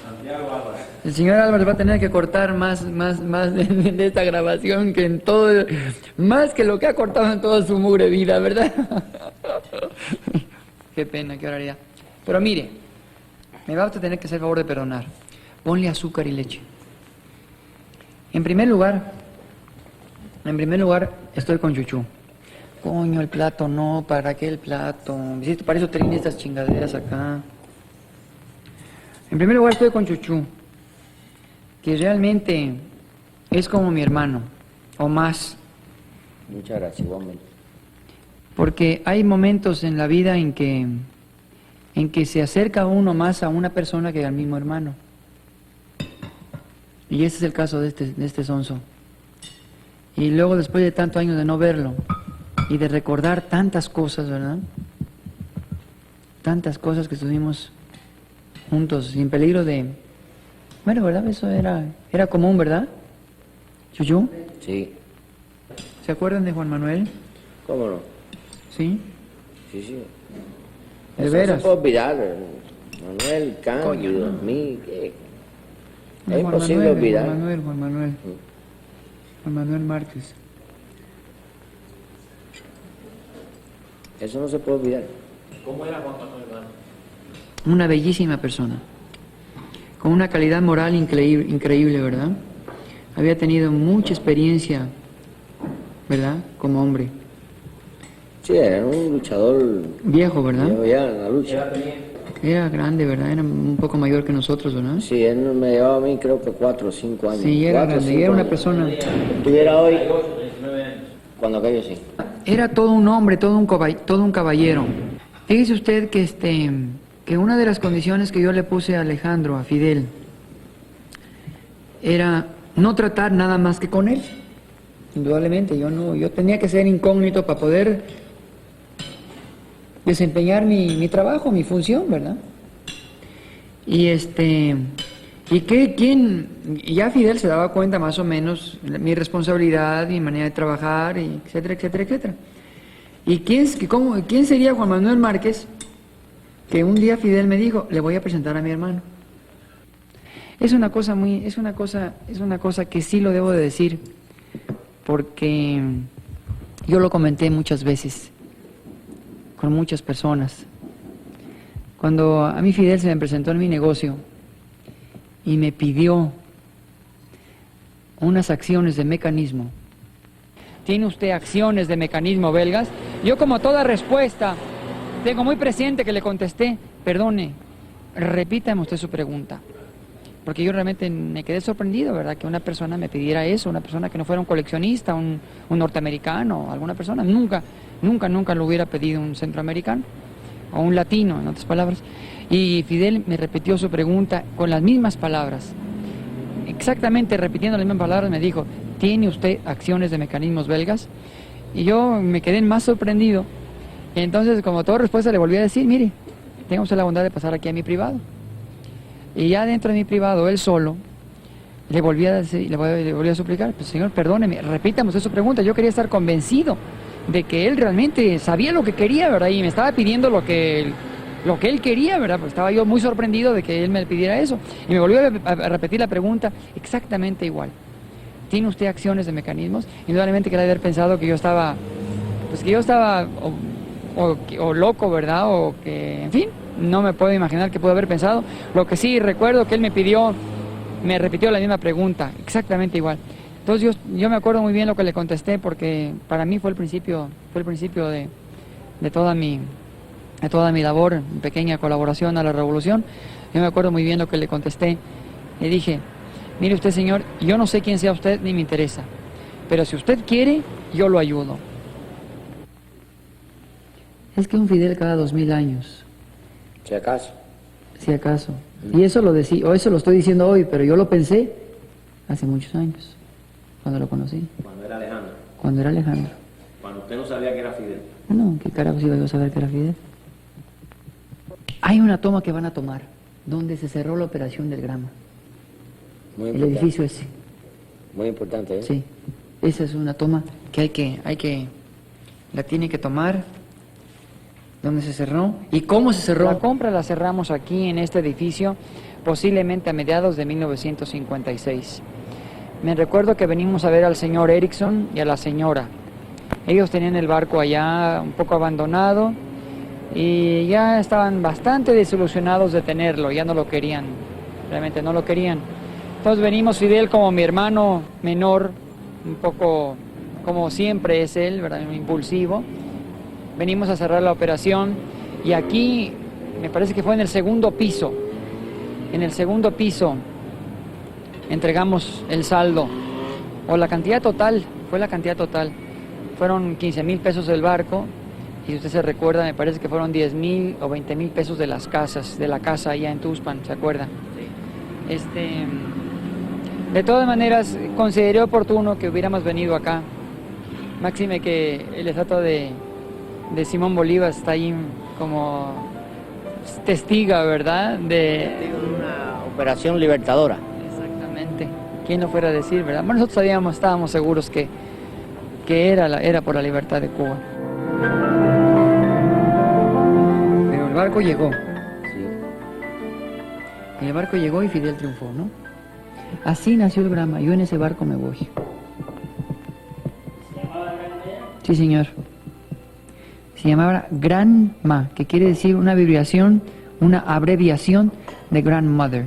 C: Santiago Álvarez.
N: El señor Álvarez va a tener que cortar más de esta grabación que en todo, más que lo que ha cortado en toda su mugre vida, ¿verdad? Qué pena, qué barbaridad. Pero mire, me va a tener que hacer el favor de perdonar. Ponle azúcar y leche. En primer lugar, estoy con Chuchú. Coño, el plato no, ¿para qué el plato? Para eso tenía estas chingaderas acá. En primer lugar estoy con Chuchú, que realmente es como mi hermano, o más.
K: Muchas gracias, igualmente.
N: Porque hay momentos en la vida en que se acerca uno más a una persona que al mismo hermano. Y ese es el caso de este sonso. Y luego, después de tantos años de no verlo y de recordar tantas cosas, ¿verdad? Tantas cosas que estuvimos juntos, sin peligro de... Bueno, ¿verdad? Eso era común, ¿verdad? ¿Chuchú?
K: Sí.
N: ¿Se acuerdan de Juan Manuel?
K: ¿Cómo no?
N: ¿Sí?
K: Sí, sí.
N: ¿De
K: Eso
N: veras?
K: No se puede olvidar. Manuel, Cándido,
N: Coño, no.
K: mí, ¿qué?
N: De
K: Es
N: Juan
K: imposible
N: Manuel, de
K: olvidar.
N: Juan Manuel Márquez.
K: Eso no se puede olvidar.
C: ¿Cómo era Juan Manuel, hermano?
N: una bellísima persona, con una calidad moral increíble, ¿verdad? Había tenido mucha experiencia, ¿verdad?, como hombre.
K: Sí, era un luchador
N: Viejo, ¿verdad?
K: viejo ya en la lucha.
N: Era grande, ¿verdad? Era un poco mayor que nosotros, ¿verdad?
K: Sí, él me llevaba a mí creo que 4 o 5 años.
N: Sí, era grande, y era una persona...
K: Estuviera hoy, cuando aquello sí.
N: Era todo un hombre, todo un caballero. Fíjese usted que, que una de las condiciones que yo le puse a Alejandro, a Fidel, era no tratar nada más que con él. Indudablemente, yo tenía que ser incógnito para poder desempeñar mi trabajo, mi función, ¿verdad? Y ya Fidel se daba cuenta más o menos mi responsabilidad, mi manera de trabajar, y etcétera, etcétera, etcétera. ¿Y quién sería Juan Manuel Márquez? Que un día Fidel me dijo, le voy a presentar a mi hermano. Es una cosa que sí lo debo de decir, porque yo lo comenté muchas veces con muchas personas. Cuando a mí Fidel se me presentó en mi negocio y me pidió unas acciones de mecanismo. ¿Tiene usted acciones de mecanismo belgas? Yo, como toda respuesta, tengo muy presente que le contesté, perdone, repítame usted su pregunta. Porque yo realmente me quedé sorprendido, ¿verdad?, que una persona me pidiera eso, una persona que no fuera un coleccionista, un norteamericano, alguna persona. Nunca lo hubiera pedido un centroamericano o un latino, en otras palabras. Y Fidel me repitió su pregunta con las mismas palabras. Exactamente repitiendo las mismas palabras me dijo, ¿tiene usted acciones de mecanismos belgas? Y yo me quedé más sorprendido. Y entonces, como toda respuesta, le volví a decir, mire, tenga usted la bondad de pasar aquí a mi privado. Y ya dentro de mi privado, él solo, le volví a decir, le volví a suplicar, pues señor, perdóneme, repítame usted su pregunta. Yo quería estar convencido de que él realmente sabía lo que quería, ¿verdad? Y me estaba pidiendo lo que él quería, ¿verdad? Pues estaba yo muy sorprendido de que él me pidiera eso. Y me volvió a repetir la pregunta exactamente igual. ¿Tiene usted acciones de mecanismos? Indudablemente que le haber pensado que yo estaba, o loco, ¿verdad? O que, en fin, no me puedo imaginar qué pudo haber pensado. Lo que sí recuerdo que él me repitió la misma pregunta, exactamente igual. Entonces yo me acuerdo muy bien lo que le contesté, porque para mí fue el principio de toda mi labor, pequeña colaboración a la revolución. Yo me acuerdo muy bien lo que le contesté. Le dije, mire usted, señor, yo no sé quién sea usted ni me interesa, pero si usted quiere, yo lo ayudo. Es que un Fidel cada 2000 años.
K: Si acaso.
N: Si acaso. Y eso lo estoy diciendo hoy, pero yo lo pensé hace muchos años, cuando lo conocí.
C: Cuando era Alejandro.
N: Cuando era Alejandro.
C: Cuando usted no sabía que era Fidel.
N: No, ¿qué carajos iba yo a saber que era Fidel? Hay una toma que van a tomar, donde se cerró la operación del Grama.
K: Muy
N: el
K: importante.
N: edificio ese.
K: Muy importante, ¿eh?
N: Sí. Esa es una toma que la tiene que tomar. ¿Dónde se cerró? ¿Y cómo se cerró? La compra la cerramos aquí en este edificio, posiblemente a mediados de 1956. Me recuerdo que venimos a ver al señor Erickson y a la señora. Ellos tenían el barco allá un poco abandonado y ya estaban bastante desilusionados de tenerlo, ya no lo querían, realmente no lo querían. Entonces venimos, Fidel como mi hermano menor, un poco como siempre es él, ¿verdad?, impulsivo. Venimos a cerrar la operación y aquí, me parece que fue en el segundo piso, entregamos el saldo, o la cantidad total, fue la cantidad total. Fueron 15,000 pesos del barco, y si usted se recuerda, me parece que fueron 10,000 o 20,000 pesos de las casas, de la casa allá en Tuxpan, ¿se acuerda? De todas maneras, consideré oportuno que hubiéramos venido acá, máxime que el estatua de Simón Bolívar está ahí como testiga, ¿verdad? De
K: una operación libertadora.
N: Exactamente. ¿Quién lo fuera a decir, verdad? Bueno, nosotros estábamos seguros que era por la libertad de Cuba. Pero el barco llegó.
K: Sí.
N: El barco llegó y Fidel triunfó, ¿no? Así nació el Grama. Yo en ese barco me voy.
K: ¿Se llamaba Granma?
N: Sí, señor. Se llamaba Granma, que quiere decir una abreviación una abreviación de grandmother.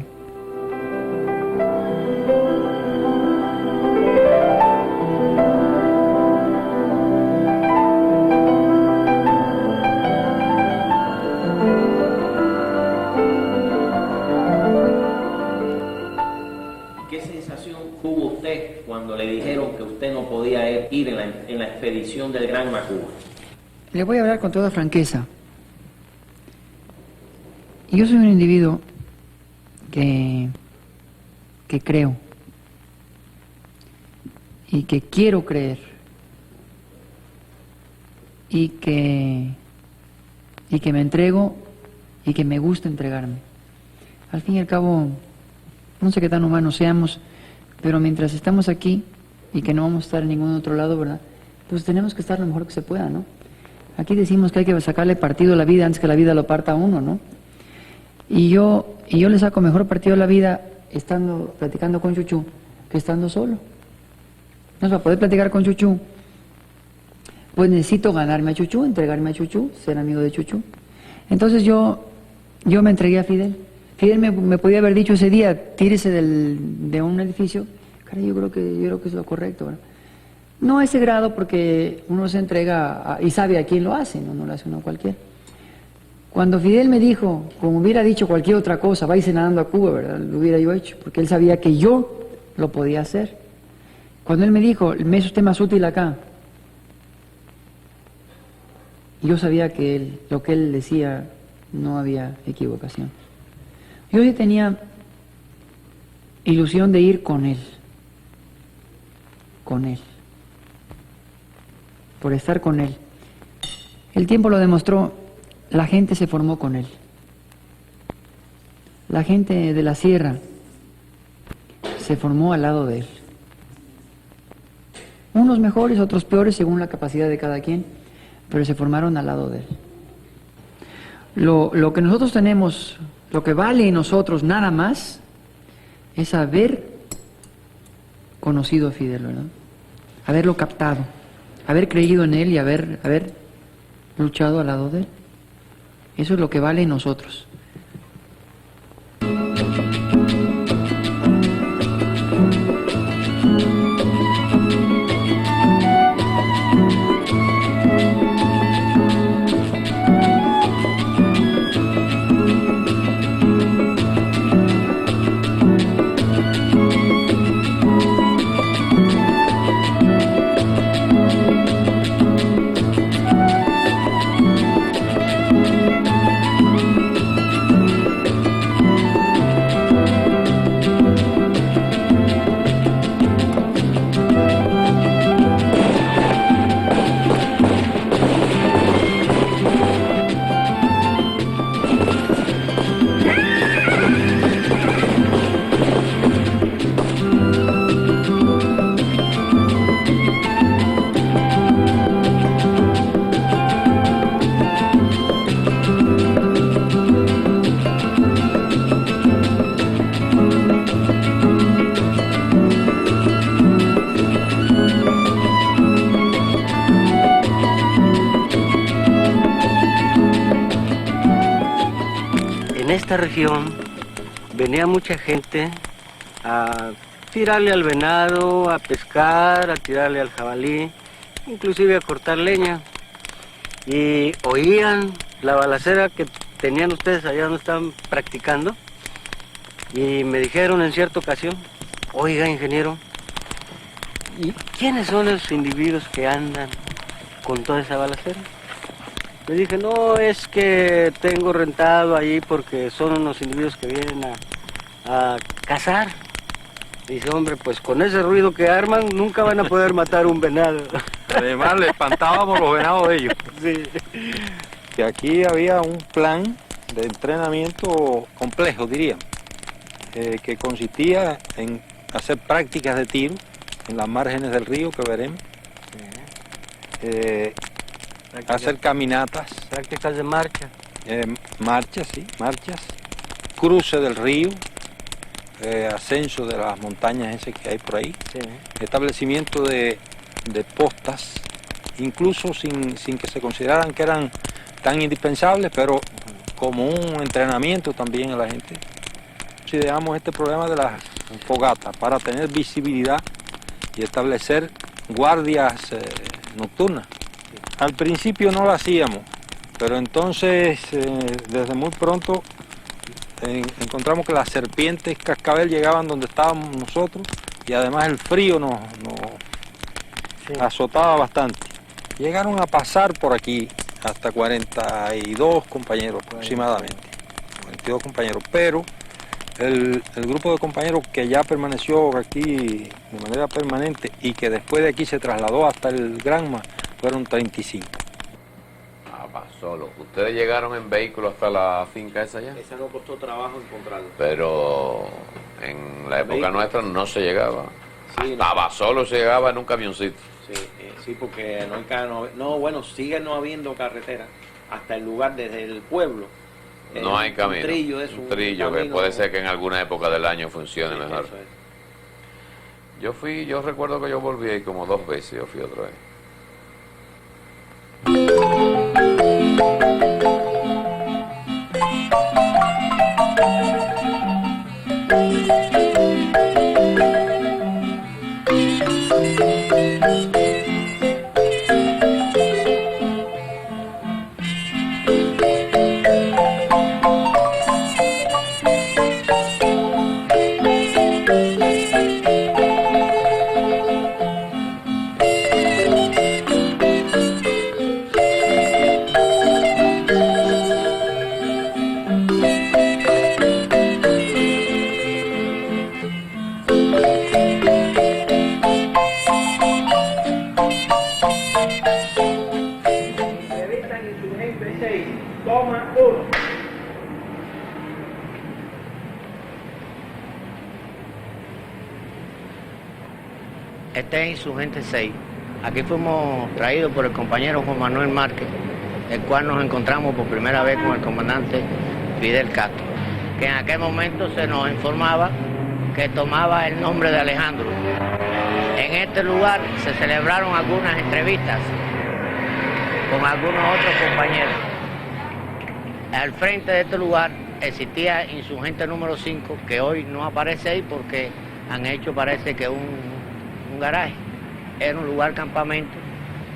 C: ¿Qué sensación tuvo usted cuando le dijeron que usted no podía ir en la expedición del Gran Macúa?
N: Le voy a hablar con toda franqueza. Yo soy un individuo que creo y que quiero creer y que me entrego y que me gusta entregarme. Al fin y al cabo, no sé qué tan humanos seamos, pero mientras estamos aquí y que no vamos a estar en ningún otro lado, ¿verdad? Pues tenemos que estar lo mejor que se pueda, ¿no? Aquí decimos que hay que sacarle partido a la vida antes que la vida lo parta a uno, ¿no? Y yo le saco mejor partido a la vida platicando con Chuchú que estando solo. No, para poder platicar con Chuchú, pues necesito ganarme a Chuchú, entregarme a Chuchú, ser amigo de Chuchú. Entonces yo me entregué a Fidel. Fidel me podía haber dicho ese día, tírese de un edificio. Caray, yo creo que es lo correcto, ¿verdad? No a ese grado, porque uno se entrega y sabe a quién lo hace, no lo hace uno cualquiera. Cuando Fidel me dijo, como hubiera dicho cualquier otra cosa, váyase nadando a Cuba, ¿verdad? Lo hubiera yo hecho, porque él sabía que yo lo podía hacer. Cuando él me dijo, me es usted más útil acá, yo sabía que lo que él decía no había equivocación. Yo sí tenía ilusión de ir con él, por estar con él. El tiempo lo demostró, la gente se formó con él. La gente de la sierra se formó al lado de él. Unos mejores, otros peores, según la capacidad de cada quien, pero se formaron al lado de él. Lo que nosotros tenemos, lo que vale en nosotros nada más, es haber conocido a Fidel, ¿verdad? Haberlo captado, haber creído en él y haber luchado al lado de él. Eso es lo que vale en nosotros.
O: En esta región venía mucha gente a tirarle al venado, a pescar, a tirarle al jabalí, inclusive a cortar leña. Y oían la balacera que tenían ustedes allá donde estaban practicando. Y me dijeron en cierta ocasión, oiga, ingeniero, ¿y quiénes son esos individuos que andan con toda esa balacera? Le dije, no, es que tengo rentado ahí porque son unos individuos que vienen a cazar. Dice, hombre, pues con ese ruido que arman nunca van a poder matar un venado.
P: Además, le espantábamos los venados de ellos.
O: Sí.
P: Que aquí había un plan de entrenamiento complejo, diría, que consistía en hacer prácticas de tiro en las márgenes del río, que veremos. Hacer caminatas.
O: Prácticas de marcha.
P: Marchas, sí, marchas. Cruce del río, ascenso de las montañas ese que hay por ahí.
O: Sí.
P: Establecimiento de postas, incluso sin que se consideraran que eran tan indispensables, pero como un entrenamiento también a la gente. Consideramos este problema de las fogatas para tener visibilidad y establecer guardias nocturnas. Al principio no lo hacíamos, pero entonces desde muy pronto encontramos que las serpientes cascabel llegaban donde estábamos nosotros y además el frío nos azotaba bastante. Llegaron a pasar por aquí hasta 42 compañeros aproximadamente, 42 compañeros, pero el grupo de compañeros que ya permaneció aquí de manera permanente y que después de aquí se trasladó hasta el Granma fueron 35.
L: Solo. ¿Ustedes llegaron en vehículo hasta la finca esa ya?
C: Esa nos costó trabajo encontrarlo.
L: Pero en la época nuestra no se llegaba.
C: Sí,
L: Estaba solo, se llegaba en un camioncito.
C: Sí, porque bueno, sigue no habiendo carretera hasta el lugar, desde el pueblo.
L: No hay camino.
C: Un
L: trillo que puede ser que en alguna época del año funcione mejor.
C: Eso es.
L: Yo recuerdo que yo volví ahí como 2 veces, yo fui otra vez.
K: Este es Insurgente 6. Aquí fuimos traídos por el compañero Juan Manuel Márquez, el cual nos encontramos por primera vez con el comandante Fidel Castro, que en aquel momento se nos informaba que tomaba el nombre de Alejandro. En este lugar se celebraron algunas entrevistas con algunos otros compañeros. Al frente de este lugar existía Insurgente número 5, que hoy no aparece ahí porque han hecho, parece que un garaje. Era un lugar campamento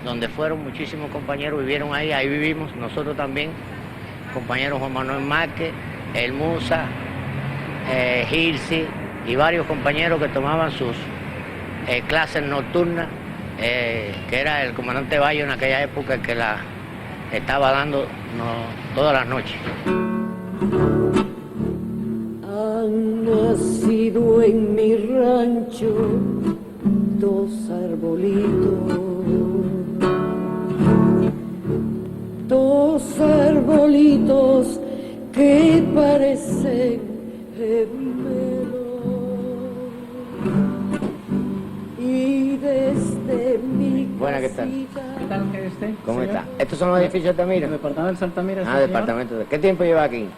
K: donde fueron muchísimos compañeros, vivieron ahí vivimos nosotros también, compañeros Juan Manuel Márquez, El Musa, Girsi y varios compañeros que tomaban sus clases nocturnas, que era el comandante Bayo en aquella época que la estaba dando todas las noches.
Q: Han nacido en mi rancho 2 arbolitos, 2 arbolitos que parecen gemelos, y desde mi
K: Buena, ¿qué tal?
N: ¿Qué tal, usted?
K: ¿Cómo
N: señor?
K: está? ¿Estos son los edificios de Altamira?
N: El departamento de Altamira, sí,
K: Ah,
N: señor.
K: departamento de... ¿Qué tiempo lleva aquí?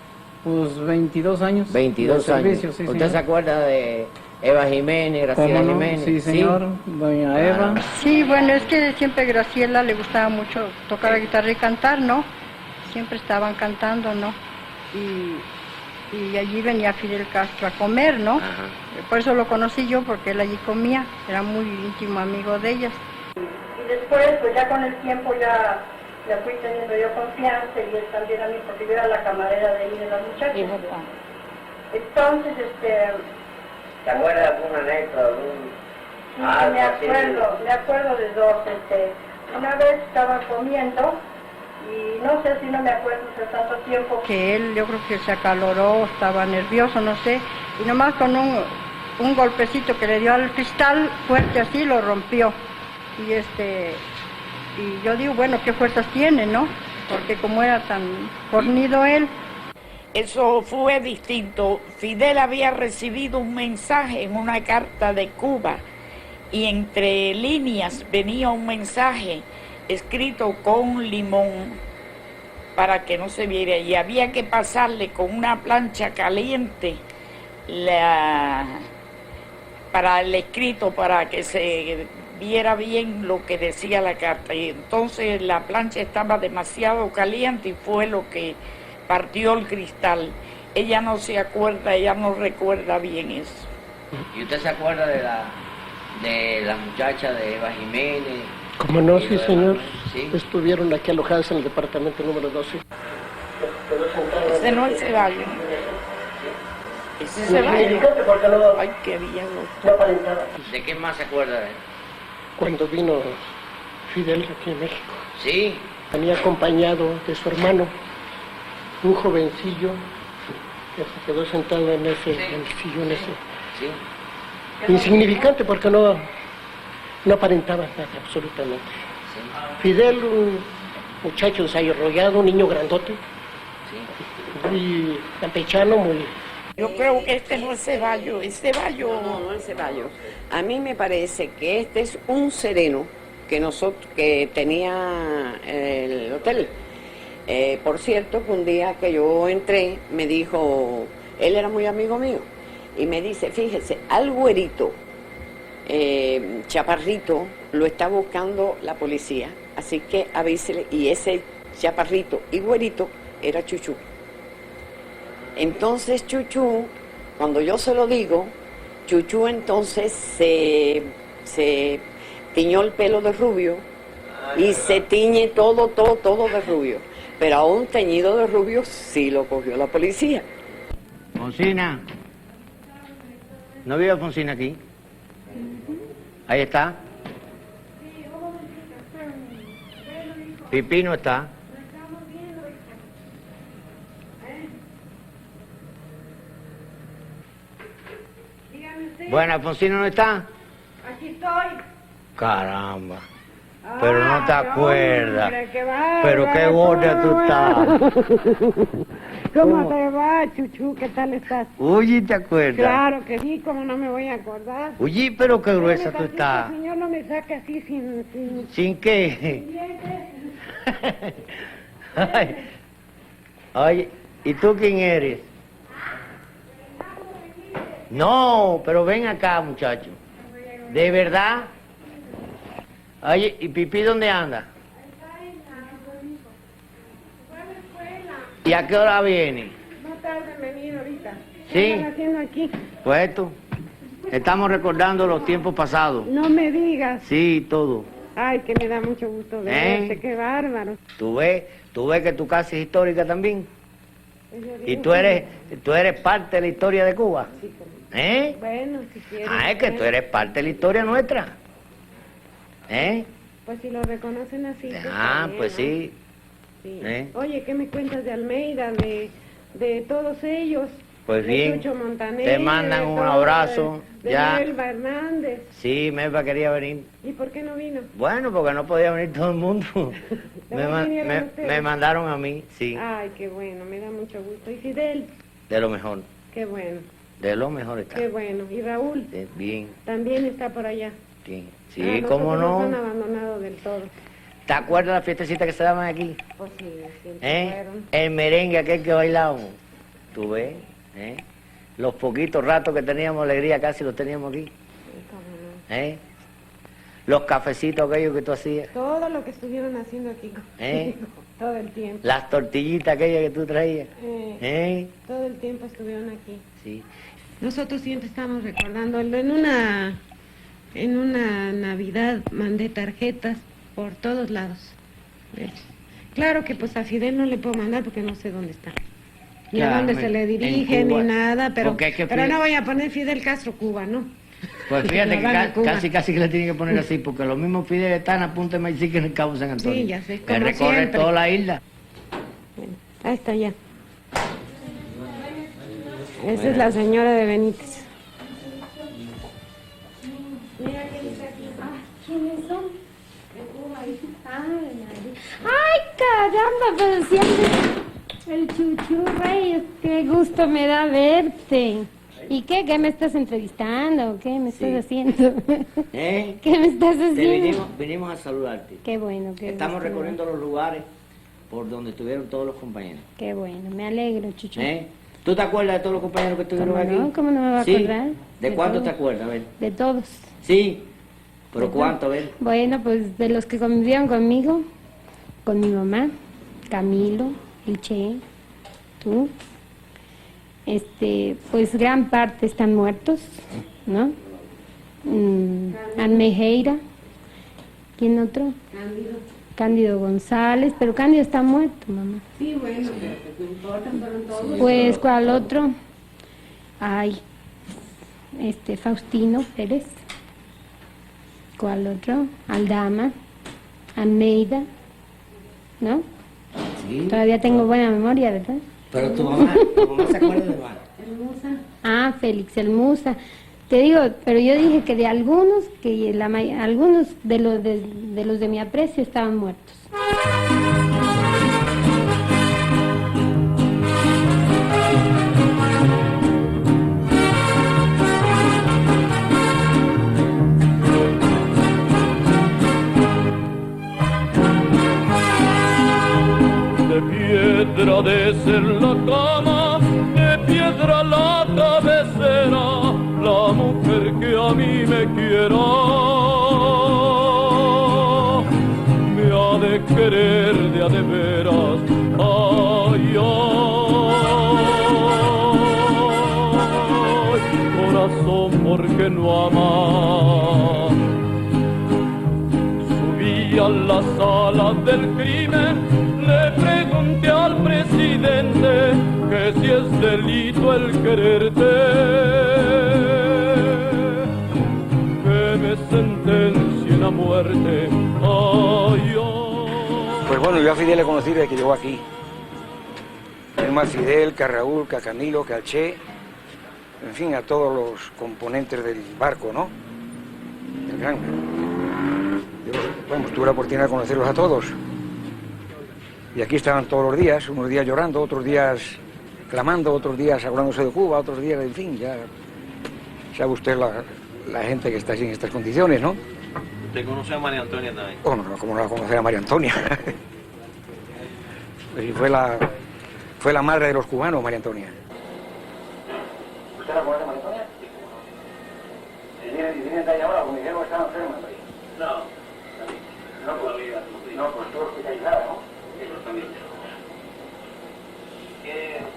N: Pues 22 años.
K: 22
N: de
K: años.
N: servicio, sí,
K: ¿Usted
N: señor.
K: se acuerda de Eva Jiménez, Graciela
N: ¿Cómo no?
K: Jiménez?
N: Sí, señor. Doña Eva.
R: Sí, bueno, es que siempre Graciela le gustaba mucho tocar la guitarra y cantar, ¿no? Siempre estaban cantando, ¿no? Y allí venía Fidel Castro a comer, ¿no?
K: Ajá.
R: Por eso lo conocí yo, porque él allí comía, era muy íntimo amigo de ellas. Y después, pues ya con el tiempo ya fui teniendo yo confianza y él también a mí, porque yo era la camarera de ahí de las muchachas. Entonces,
K: ¿Te acuerdas de alguna anécdota?
R: sí, me acuerdo de 2. Una vez estaba comiendo y no sé si no me acuerdo hace tanto tiempo que él, yo creo que se acaloró, estaba nervioso, no sé, y nomás con un golpecito que le dio al cristal fuerte así lo rompió. Y yo digo, bueno, qué fuerzas tiene, ¿no? Porque como era tan fornido él.
S: Eso fue distinto. Fidel había recibido un mensaje en una carta de Cuba y entre líneas venía un mensaje escrito con limón para que no se viera y había que pasarle con una plancha caliente para el escrito, para que se viera bien lo que decía la carta, y entonces la plancha estaba demasiado caliente y fue lo que partió el cristal. Ella no se acuerda, ella no recuerda bien eso.
K: ¿Y usted se acuerda de la muchacha de Eva Jiménez?
T: Como no, sí, señor.
K: ¿Sí?
T: Estuvieron aquí alojadas en el departamento número 12.
S: Ese no es Ceballos. Ese es Ceballos. Ay, qué viejo.
K: ¿De qué más se acuerda de él?
T: Cuando vino Fidel aquí en México.
K: Sí.
T: Venía acompañado de su hermano, un jovencillo que se quedó sentado en el sillón ese.
K: Sí.
T: Insignificante porque no aparentaba nada, absolutamente. Fidel, un muchacho desarrollado, un niño grandote, muy campechano, muy...
S: Yo creo que este no es Ceballos, es Ceballos.
U: No es Ceballos. A mí me parece que este es un sereno que tenía el hotel. Por cierto, que un día que yo entré, me dijo, él era muy amigo mío, y me dice, fíjese, al güerito, chaparrito, lo está buscando la policía, así que avísele, y ese chaparrito y güerito era Chuchú. Entonces Chuchú, cuando yo se lo digo, Chuchú entonces se tiñó el pelo de rubio y se tiñe todo de rubio. Pero aún teñido de rubio sí lo cogió la policía.
K: Fonsina. ¿No vive Fonsina aquí? Ahí está. Pipí no está. Bueno, Fonsina no está.
R: Aquí estoy.
K: Caramba. Pero no te acuerdas.
R: Hombre, qué bárbaro,
K: Pero qué gorda tú estás.
R: ¿Cómo te va, Chuchú? ¿Qué tal estás?
K: Oye, ¿te acuerdas?
R: Claro que sí, ¿cómo no me voy a acordar?
K: Oye, pero qué gruesa tú
R: El
K: estás.
R: señor no me saca así sin...
K: ¿Sin qué? Ay, oye, ¿y tú quién eres? No, pero ven acá, muchacho. ¿De verdad? Oye, ¿y Pipí dónde anda? ¿Y a qué hora viene?
R: No tarde en venir ahorita.
K: ¿Sí?
R: ¿Qué están haciendo aquí?
K: Pues esto, estamos recordando los tiempos pasados.
R: No me digas.
K: Sí, todo.
R: Ay, que me da mucho gusto de verte, qué bárbaro.
K: ¿Tú ves que tu casa es histórica también?
R: Pues yo
K: ¿Y
R: digo
K: tú eres parte de la historia de Cuba?
R: Sí,
K: ¿Eh?
R: bueno, si quieres.
K: Ah, es que tú eres parte de la historia nuestra. ¿Eh?
R: Pues si lo reconocen así.
K: Ah,
R: bien,
K: pues
R: ¿no?
K: sí.
R: Sí.
K: ¿Eh?
R: Oye, ¿qué me cuentas de Almeida, de todos ellos?
K: Pues
R: de
K: bien,
R: Chucho Montaner,
K: te mandan un
R: todo,
K: abrazo.
R: De
K: Ya.
R: Melba Hernández.
K: Sí, Melba quería venir.
R: ¿Y por qué no vino?
K: Bueno, porque no podía venir todo el mundo.
R: vinieron ustedes?
K: Me mandaron a mí, sí.
R: Ay, qué bueno, me da mucho gusto. ¿Y Fidel?
K: De lo mejor.
R: Qué bueno,
K: De lo mejor está.
R: qué bueno. ¿Y Raúl?
K: Bien,
R: También está por allá.
K: bien. Sí,
R: Ah,
K: cómo
R: nosotros nos han
K: no.
R: abandonado del todo.
K: ¿Te acuerdas de la fiestecita que se daban aquí?
R: Pues sí, siempre fueron.
K: El merengue aquel que bailábamos. ¿Tú ves? Los poquitos ratos que teníamos alegría casi los teníamos aquí. Los cafecitos aquellos que tú hacías.
R: Todo lo que estuvieron haciendo aquí conmigo, todo el tiempo.
K: Las tortillitas aquellas que tú traías.
R: Todo el tiempo estuvieron aquí.
K: Sí.
R: Nosotros siempre estamos recordándolo. En una Navidad mandé tarjetas por todos lados. ¿Ves? Claro que pues a Fidel no le puedo mandar porque no sé dónde está. Ni a dónde se le dirige, ni nada, pero no voy a poner Fidel Castro Cuba, ¿no?
K: Pues fíjate que casi que le tienen que poner así, porque los mismos Fidel están a punta de maíz que en el Cabo San Antonio.
R: Sí, ya sé,
K: Que
R: como
K: recorre
R: siempre.
K: toda la isla.
R: Ahí está ya. Esa es la señora de Benítez.
Q: Mira quién está aquí. ¿Quiénes son? Ay, caramba, pero siempre el Chuchú Reyes, qué gusto me da verte. ¿Y qué? ¿Qué me estás entrevistando? ¿Qué me estás haciendo? ¿Qué me estás haciendo?
K: Vinimos a saludarte.
Q: Qué bueno, qué
K: Estamos
Q: gusto.
K: recorriendo los lugares por donde estuvieron todos los compañeros.
Q: Qué bueno, me alegro, Chuchu.
K: ¿Tú te acuerdas de todos los compañeros que estuvieron
Q: ¿Cómo
K: aquí?
Q: no? ¿Cómo no me va a
K: Sí.
Q: acordar?
K: ¿De cuántos
Q: todos.
K: te acuerdas? A ver.
Q: De todos.
K: Sí. ¿Pero
Q: De
K: cuánto? A ver.
Q: Bueno, pues de los que convivieron conmigo, con mi mamá, Camilo, Liché, tú. Pues gran parte están muertos, ¿no? Anmejeira. ¿Quién otro? Cándido González, pero Cándido está muerto, mamá.
U: Sí, bueno, no importa, fueron todos.
Q: Pues, ¿cuál otro? Ay, Faustino Pérez. ¿Cuál otro? Aldama, Almeida, ¿no?
U: Sí.
Q: Todavía tengo buena memoria, ¿verdad?
U: Pero tu mamá se acuerda de Juan.
Q: Félix el Musa. Te digo, pero yo dije que de algunos, algunos de los de mi aprecio estaban muertos.
B: De piedra de ser la cama, de piedra la cabecera, la mujer que a mí me quiera, me ha de querer de a de veras, ay, ay, corazón, porque no ama. Subí a la sala del crimen, le pregunté al presidente que si es delito el quererte, que me sentencien a muerte. Ay, ay.
M: Pues bueno, yo a Fidel le conocí desde que llegó aquí. Es más Fidel, que a Raúl, que a Camilo, que al Che, en fin, a todos los componentes del barco, ¿no? Del gran. Yo, bueno, tuve la oportunidad de conocerlos a todos. Y aquí estaban todos los días, unos días llorando, otros días clamando, otros días acordándose de Cuba, otros días, en fin, ya sabe usted la gente que está así en estas condiciones, ¿no?
C: ¿Usted conoce a María Antonia también?
M: Oh, no, ¿cómo no la conocer a María Antonia? Pues fue la madre de los cubanos, María Antonia. ¿Usted la conoce a María Antonia? ¿Y viene de ahí ahora? Porque dijeron que estaba enferma. No, pues estuvo hospitalizada, ¿no?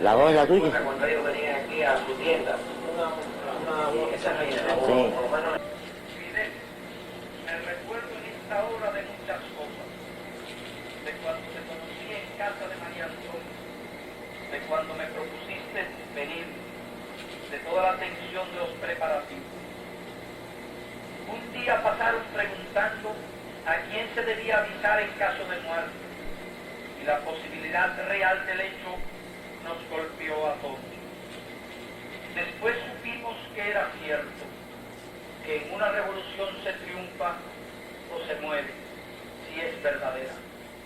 U: La voz es la tuya.
K: Cuando ellos venían aquí a su tienda, esa no era.
U: Sí.
A: Fidel, me recuerdo en esta hora de muchas cosas, de cuando te conocí en casa de María Antonia, de cuando me propusiste venir, de toda la tensión de los preparativos. Un día pasaron preguntando a quién se debía avisar en caso de muerte, y la posibilidad real del hecho nos golpeó a todos. Después supimos que era cierto, que en una revolución se triunfa o se muere, si es verdadera.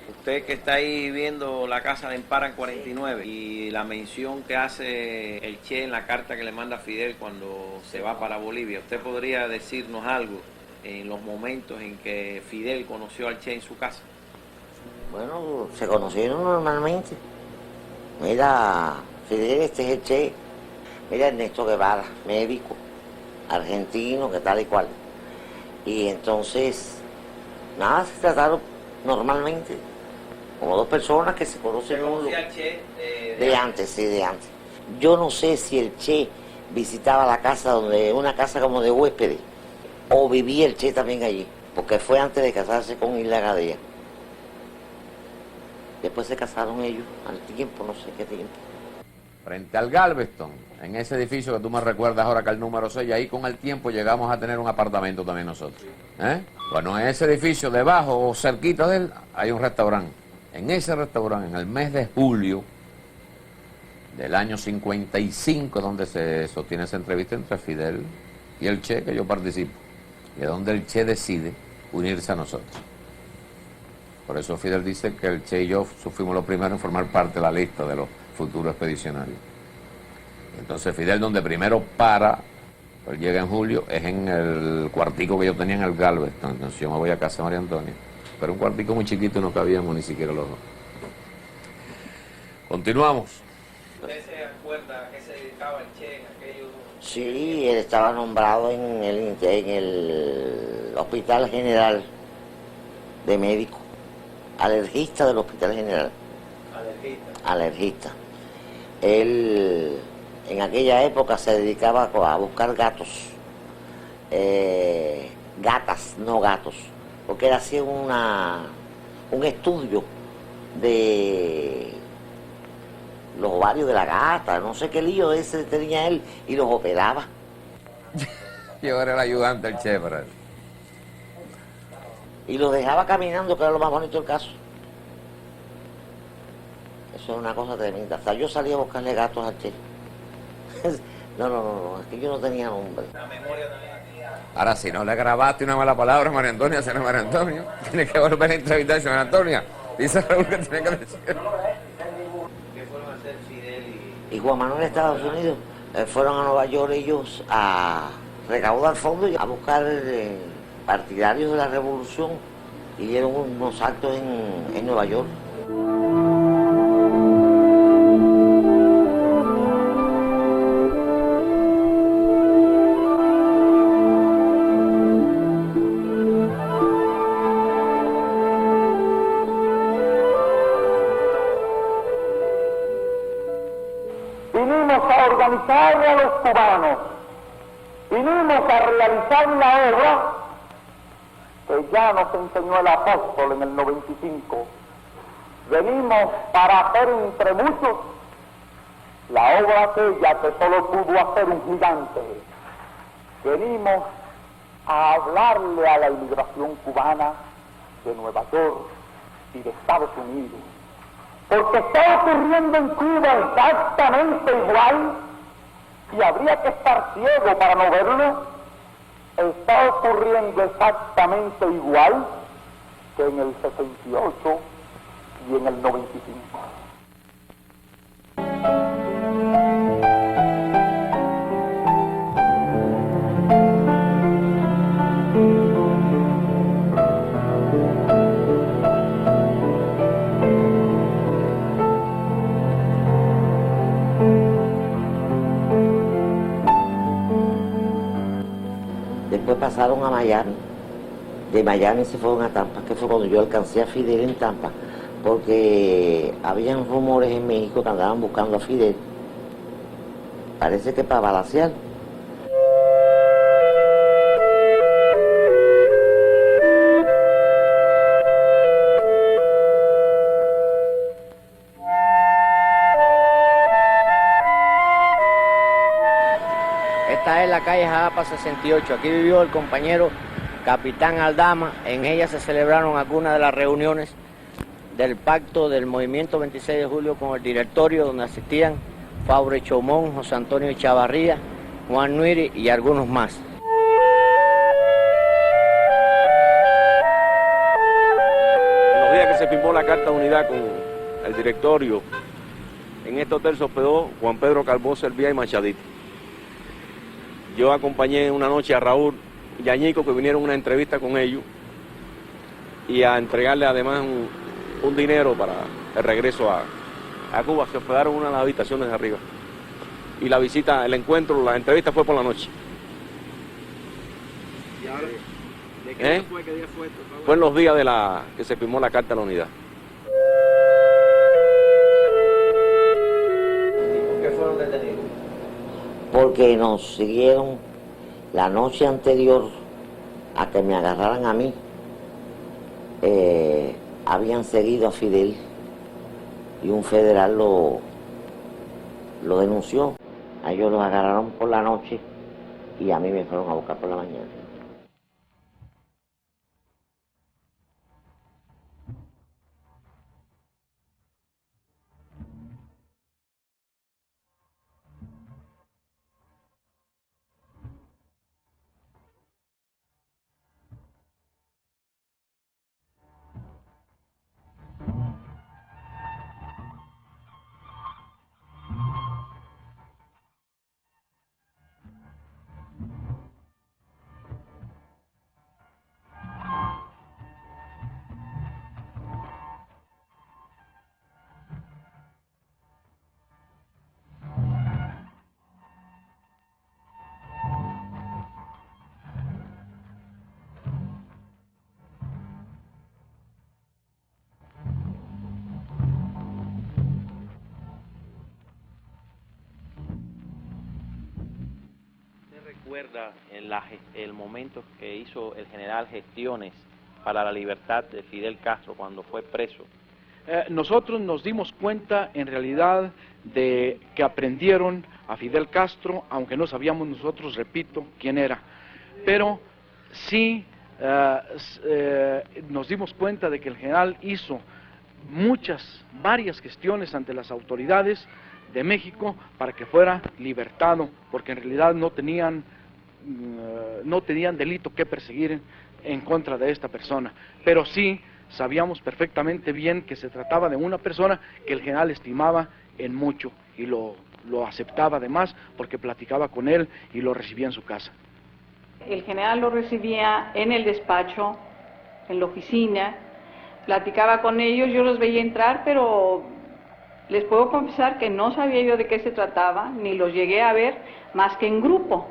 C: Usted que está ahí viendo la casa de Empara en 49 y la mención que hace el Che en la carta que le manda a Fidel cuando se va para Bolivia, ¿usted podría decirnos algo en los momentos en que Fidel conoció al Che en su casa?
U: Bueno, se conocieron normalmente. Mira, Fidel, este es el Che. Mira, Ernesto Guevara, médico, argentino, que tal y cual. Y entonces, nada, se trataron normalmente, como dos personas que se conocen uno de antes, sí, de antes. Yo no sé si el Che visitaba la casa, una casa como de huéspedes, o vivía el Che también allí, porque fue antes de casarse con Isla Gadea. Después se casaron ellos, al tiempo, no sé qué tiempo.
L: Frente al Galveston, en ese edificio que tú me recuerdas ahora que es el número 6, ahí con el tiempo llegamos a tener un apartamento también nosotros. Bueno, en ese edificio, debajo o cerquita de él, hay un restaurante. En ese restaurante, en el mes de julio del año 55, donde se sostiene esa entrevista entre Fidel y el Che, que yo participo, y es donde el Che decide unirse a nosotros. Por eso Fidel dice que el Che y yo fuimos los primeros en formar parte de la lista de los futuros expedicionarios. Entonces Fidel, donde primero para, él llega en julio, es en el cuartico que yo tenía en el Galveston. Entonces yo me voy a casa de María Antonia. Pero un cuartico muy chiquito y no cabíamos ni siquiera los dos. Continuamos.
C: ¿Usted se acuerda a qué se dedicaba el Che en aquellos?
U: Sí, él estaba nombrado en el Hospital General de Médico, alergista del Hospital General.
C: Alergista.
U: Alergista.
F: Él en aquella época se dedicaba a buscar gatos, gatas, no gatos, porque él hacía un estudio de los ovarios de la gata, no sé qué lío ese tenía él, y los operaba.
L: Yo era el ayudante del chef, ¿verdad?
F: Y los dejaba caminando, que era lo más bonito del caso. Eso es una cosa tremenda. Hasta yo salía a buscarle gatos al chef. No, es que yo no tenía nombre.
L: Ahora, si no le grabaste una mala palabra a María Antonia, señora María Antonio, tiene que volver a entrevistar a María Antonia. Dice Raúl que tiene que decir.
C: ¿Qué fueron a hacer Fidel
F: Y Juan Manuel de Estados Unidos fueron a Nueva York ellos a recaudar fondos y a buscar partidarios de la revolución y dieron unos actos en Nueva York.
V: Vinimos a organizarle a los cubanos, vinimos a realizar la obra que ya nos enseñó el apóstol en el 95. Venimos para hacer entre muchos la obra aquella que solo pudo hacer un gigante. Venimos a hablarle a la inmigración cubana de Nueva York y de Estados Unidos, porque está ocurriendo en Cuba exactamente igual, y habría que estar ciego para no verlo. Está ocurriendo exactamente igual que en el 68 y en el 95.
F: Después pasaron a Miami, de Miami se fueron a Tampa, que fue cuando yo alcancé a Fidel en Tampa, porque habían rumores en México que andaban buscando a Fidel, parece que para balacear.
K: Esta es la calle Jalapa 68. Aquí vivió el compañero Capitán Aldama. En ella se celebraron algunas de las reuniones del pacto del movimiento 26 de julio con el directorio, donde asistían Fabre Chomón, José Antonio Chavarría, Juan Nuiri y algunos más.
W: En los días que se firmó la Carta de Unidad con el directorio, en este hotel se hospedó Juan Pedro Carbó Servía y Machadito. Yo acompañé una noche a Raúl y a Ñico, que vinieron a una entrevista con ellos, y a entregarle además un dinero para el regreso a Cuba. Se hospedaron en una de las habitaciones de arriba. Y la visita, el encuentro, la entrevista fue por la noche.
C: ¿Y ahora? ¿De qué día fue? ¿Qué día fue esto?
W: Fue en los días de que se firmó la Carta de la Unidad.
C: ¿Y por qué fueron detenidos?
F: Porque nos siguieron la noche anterior a que me agarraran a mí. Habían seguido a Fidel y un federal lo denunció. A ellos los agarraron por la noche y a mí me fueron a buscar por la mañana.
C: recuerda el momento que hizo el general gestiones para la libertad de Fidel Castro cuando fue preso?
D: Nosotros nos dimos cuenta en realidad de que aprendieron a Fidel Castro, aunque no sabíamos nosotros, repito, quién era, pero sí nos dimos cuenta de que el general hizo varias gestiones ante las autoridades de México para que fuera libertado, porque en realidad no tenían delito que perseguir en contra de esta persona, pero sí sabíamos perfectamente bien que se trataba de una persona que el general estimaba en mucho y lo aceptaba además porque platicaba con él y lo recibía en su casa.
G: El general lo recibía en el despacho, en la oficina, platicaba con ellos, yo los veía entrar, pero les puedo confesar que no sabía yo de qué se trataba, ni los llegué a ver más que en grupo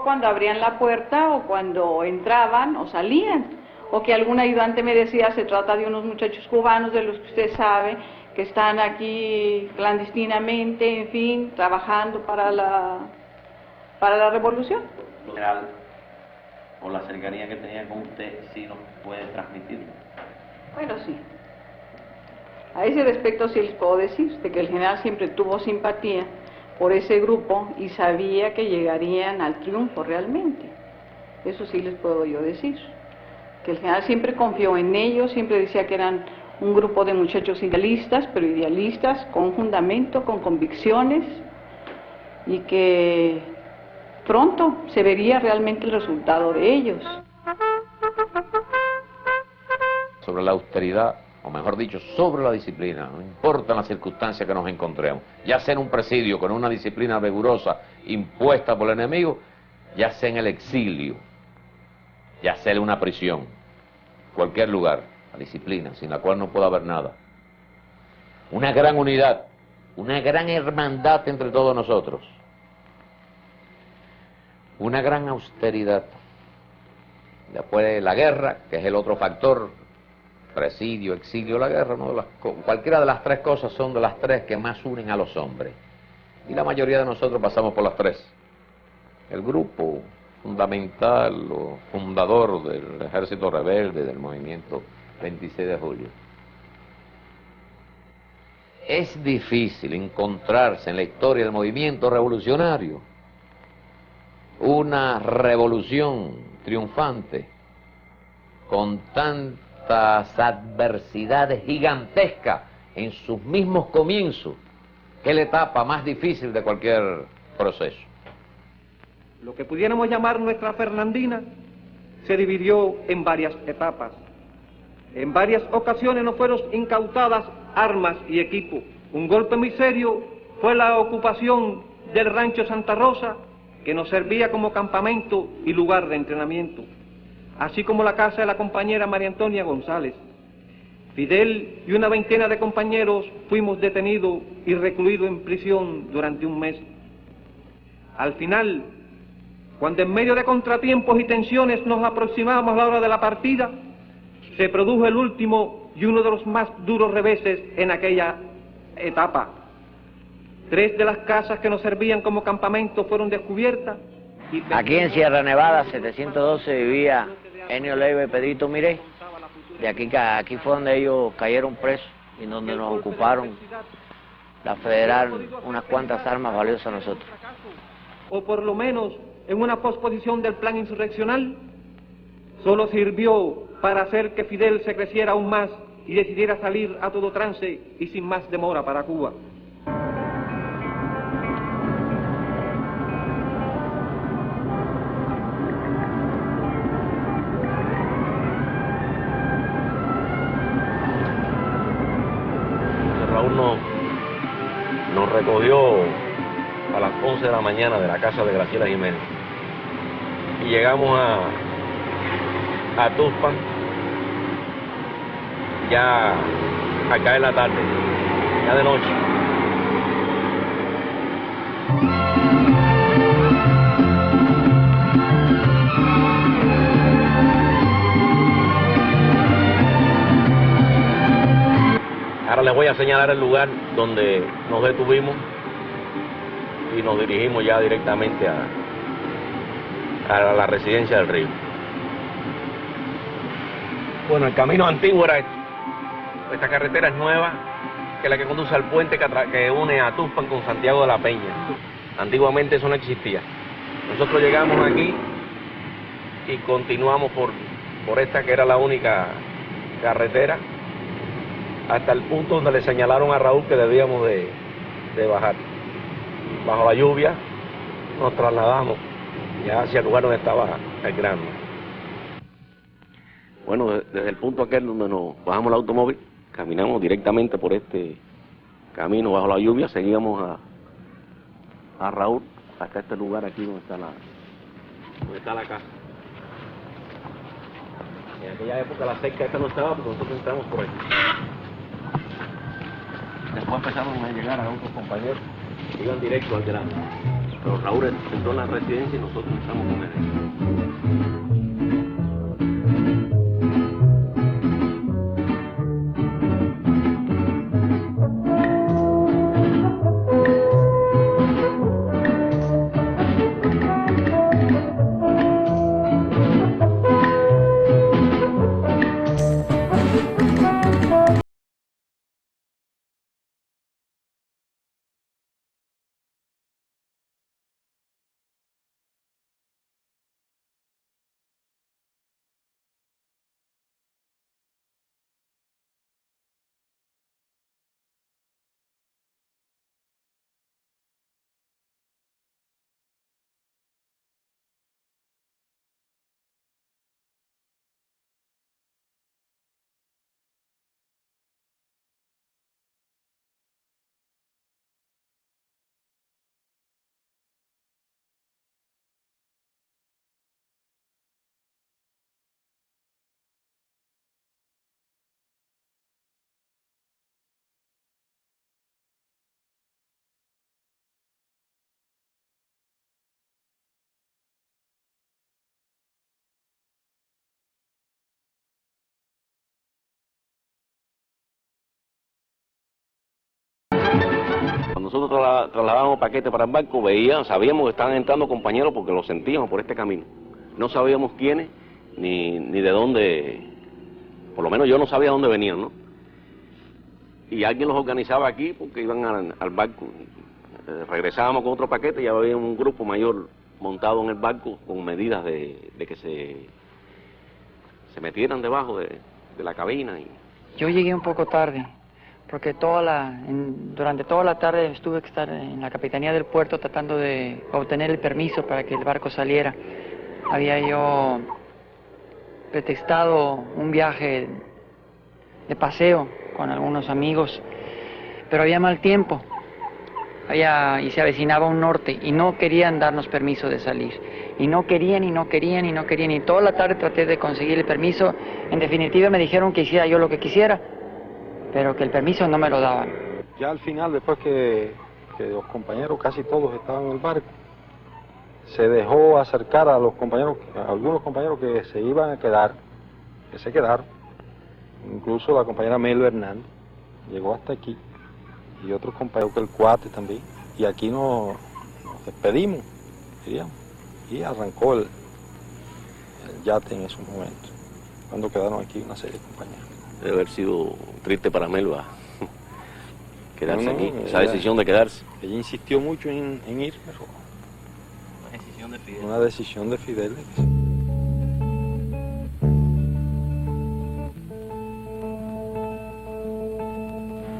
G: cuando abrían la puerta o cuando entraban o salían, o que algún ayudante me decía, se trata de unos muchachos cubanos de los que usted sabe, que están aquí clandestinamente, en fin, trabajando para la revolución.
C: General, por la cercanía que tenía con usted, sí nos puede transmitirlo.
G: Bueno, sí. A ese respecto sí les puedo decir de que el general siempre tuvo simpatía por ese grupo y sabía que llegarían al triunfo realmente. Eso sí les puedo yo decir. Que el general siempre confió en ellos, siempre decía que eran un grupo de muchachos idealistas, pero idealistas con fundamento, con convicciones, y que pronto se vería realmente el resultado de ellos.
L: Sobre la austeridad, o mejor dicho, sobre la disciplina, no importa las circunstancias que nos encontremos, ya sea en un presidio con una disciplina rigurosa impuesta por el enemigo, ya sea en el exilio, ya sea en una prisión, cualquier lugar, la disciplina, sin la cual no puede haber nada. Una gran unidad, una gran hermandad entre todos nosotros, una gran austeridad. Después de la guerra, que es el otro factor, presidio, exilio, la guerra, ¿no? Cualquiera de las tres cosas son de las tres que más unen a los hombres. Y la mayoría de nosotros pasamos por las tres. El grupo fundamental o fundador del ejército rebelde, del movimiento 26 de julio. Es difícil encontrarse en la historia del movimiento revolucionario una revolución triunfante con tantas adversidades gigantescas en sus mismos comienzos, que es la etapa más difícil de cualquier proceso.
H: Lo que pudiéramos llamar nuestra Fernandina se dividió en varias etapas. En varias ocasiones nos fueron incautadas armas y equipo. Un golpe muy serio fue la ocupación del rancho Santa Rosa, que nos servía como campamento y lugar de entrenamiento, así como la casa de la compañera María Antonia González. Fidel y una veintena de compañeros fuimos detenidos y recluidos en prisión durante un mes. Al final, cuando en medio de contratiempos y tensiones nos aproximábamos a la hora de la partida, se produjo el último y uno de los más duros reveses en aquella etapa. 3 de las casas que nos servían como campamento fueron descubiertas.
K: Aquí en Sierra Nevada 712 vivía Enio Leiva y Pedrito Miré. De aquí fue donde ellos cayeron presos y donde nos ocuparon la federal unas cuantas armas valiosas a nosotros.
H: O por lo menos en una posposición del plan insurreccional, solo sirvió para hacer que Fidel se creciera aún más y decidiera salir a todo trance y sin más demora para Cuba.
W: Raúl nos recogió a las 11 de la mañana de la casa de Graciela Jiménez y llegamos a Tuxpan ya a caer la tarde, ya de noche. Ahora les voy a señalar el lugar donde nos detuvimos y nos dirigimos ya directamente a la residencia del río. Bueno, el camino antiguo era este. Esta carretera es nueva, que es la que conduce al puente que une a Tuxpan con Santiago de la Peña. Antiguamente eso no existía. Nosotros llegamos aquí y continuamos por esta que era la única carretera hasta el punto donde le señalaron a Raúl que debíamos de bajar. Bajo la lluvia nos trasladamos ya hacia el lugar donde estaba el grano. Bueno, desde el punto aquel donde nos bajamos el automóvil, caminamos directamente por este camino bajo la lluvia, seguíamos a Raúl hasta este lugar aquí donde está la casa. En aquella época la cerca esta no estaba porque nosotros entramos por aquí. Después empezaron a llegar a otros compañeros que iban directo al grano. Pero Raúl entró en la residencia y nosotros entramos con él. Cuando nosotros trasladábamos paquetes para el barco, sabíamos que estaban entrando compañeros porque los sentíamos por este camino. No sabíamos quiénes, ni de dónde, por lo menos yo no sabía dónde venían, ¿no? Y alguien los organizaba aquí porque iban al barco. Regresábamos con otro paquete y había un grupo mayor montado en el barco con medidas de que se metieran debajo de la cabina.
N: Yo llegué un poco tarde, porque durante toda la tarde estuve que estar en la capitanía del puerto tratando de obtener el permiso para que el barco saliera. Había yo pretextado un viaje de paseo con algunos amigos, pero había mal tiempo y se avecinaba un norte y no querían darnos permiso de salir. Y no querían, y toda la tarde traté de conseguir el permiso. En definitiva me dijeron que hiciera yo lo que quisiera, pero que el permiso no me lo daban.
P: Ya al final, después que los compañeros casi todos estaban en el barco, se dejó acercar a los compañeros, a algunos compañeros que se iban a quedar, que se quedaron. Incluso la compañera Melo Hernández llegó hasta aquí, y otros compañeros, que el Cuate también. Y aquí nos despedimos, diríamos, y arrancó el yate en esos momentos, cuando quedaron aquí una serie de compañeros.
W: Debe haber sido triste para Melba quedarse aquí, esa decisión de quedarse.
P: Ella insistió mucho en ir, pero
W: una decisión de Fidel.
P: Una decisión de Fidel.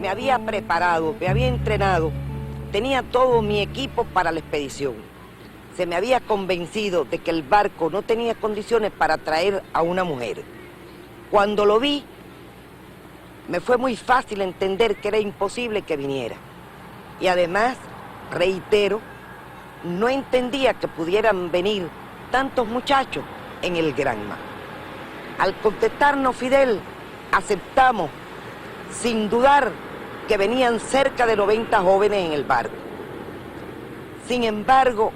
E: Me había preparado, me había entrenado, tenía todo mi equipo para la expedición. Se me había convencido de que el barco no tenía condiciones para traer a una mujer. Cuando lo vi, me fue muy fácil entender que era imposible que viniera. Y además, reitero, no entendía que pudieran venir tantos muchachos en el Granma. Al contestarnos Fidel, aceptamos, sin dudar, que venían cerca de 90 jóvenes en el barco. Sin embargo,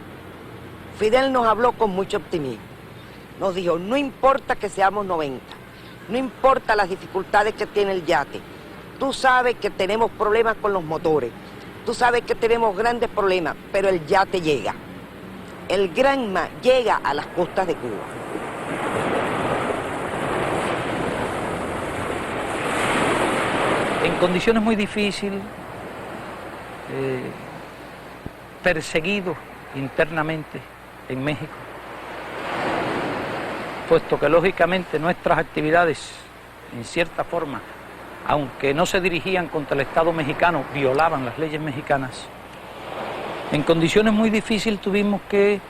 E: Fidel nos habló con mucho optimismo. Nos dijo, no importa que seamos 90, no importa las dificultades que tiene el yate. Tú sabes que tenemos problemas con los motores, tú sabes que tenemos grandes problemas, pero el yate llega. el Granma llega a las costas de Cuba.
A: En condiciones muy difíciles, perseguidos internamente en México, puesto que lógicamente nuestras actividades, en cierta forma, aunque no se dirigían contra el Estado mexicano, violaban las leyes mexicanas. En condiciones muy difíciles tuvimos que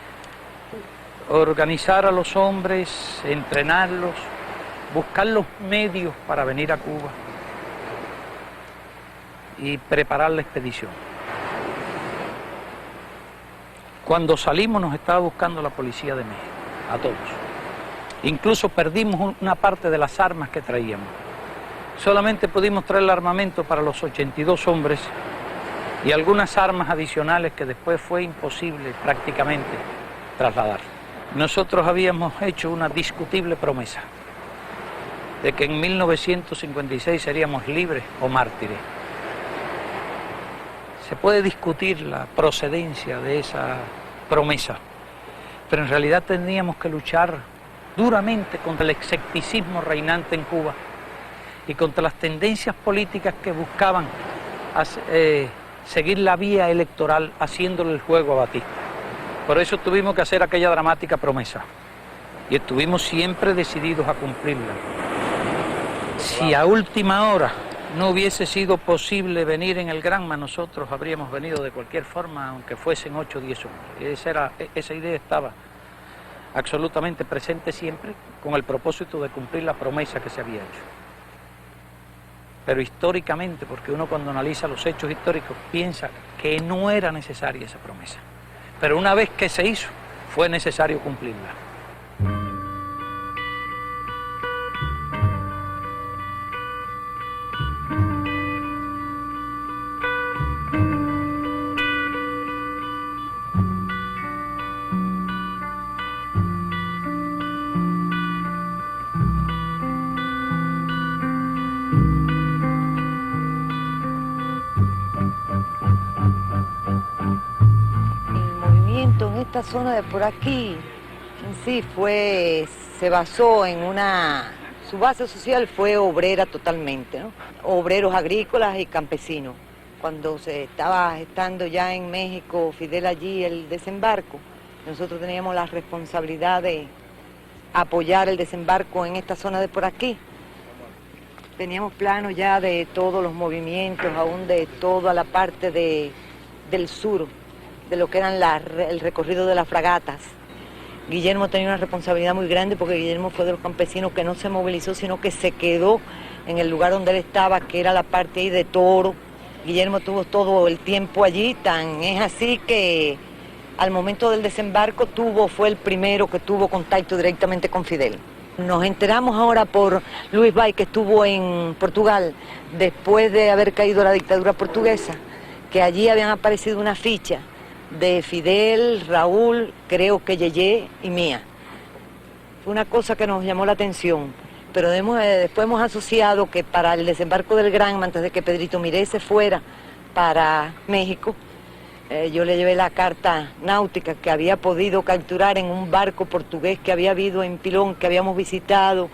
A: organizar a los hombres, entrenarlos, buscar los medios para venir a Cuba y preparar la expedición. Cuando salimos nos estaba buscando la policía de México, a todos. Incluso perdimos una parte de las armas que traíamos. Solamente pudimos traer el armamento para los 82 hombres y algunas armas adicionales que después fue imposible prácticamente trasladar. Nosotros habíamos hecho una discutible promesa de que en 1956 seríamos libres o mártires. Se puede discutir la procedencia de esa promesa, pero en realidad tendríamos que luchar duramente contra el escepticismo reinante en Cuba y contra las tendencias políticas que buscaban seguir la vía electoral haciéndole el juego a Batista. Por eso tuvimos que hacer aquella dramática promesa y estuvimos siempre decididos a cumplirla. Si a última hora no hubiese sido posible venir en el Granma, nosotros habríamos venido de cualquier forma, aunque fuesen 8 o 10 hombres. Esa idea estaba absolutamente presente siempre, con el propósito de cumplir la promesa que se había hecho. Pero históricamente, porque uno cuando analiza los hechos históricos piensa que no era necesaria esa promesa. Pero una vez que se hizo, fue necesario cumplirla.
E: En esta zona de por aquí, en sí se basó en su base social fue obrera totalmente, ¿no? Obreros agrícolas y campesinos. Cuando se estaba estando ya en México, Fidel allí, el desembarco, nosotros teníamos la responsabilidad de apoyar el desembarco en esta zona de por aquí. Teníamos planos ya de todos los movimientos, aún de toda la parte del sur, de lo que eran el recorrido de las fragatas. Guillermo tenía una responsabilidad muy grande porque Guillermo fue de los campesinos que no se movilizó, sino que se quedó en el lugar donde él estaba, que era la parte ahí de Toro. Guillermo tuvo todo el tiempo allí, tan es así que al momento del desembarco fue el primero que tuvo contacto directamente con Fidel. Nos enteramos ahora por Luis Bay, que estuvo en Portugal después de haber caído la dictadura portuguesa, que allí habían aparecido una ficha de Fidel, Raúl, creo que Yeye y mía. Fue una cosa que nos llamó la atención, pero después hemos asociado que para el desembarco del Granma, antes de que Pedrito Miré se fuera para México, yo le llevé la carta náutica que había podido capturar en un barco portugués que había habido en Pilón, que habíamos visitado,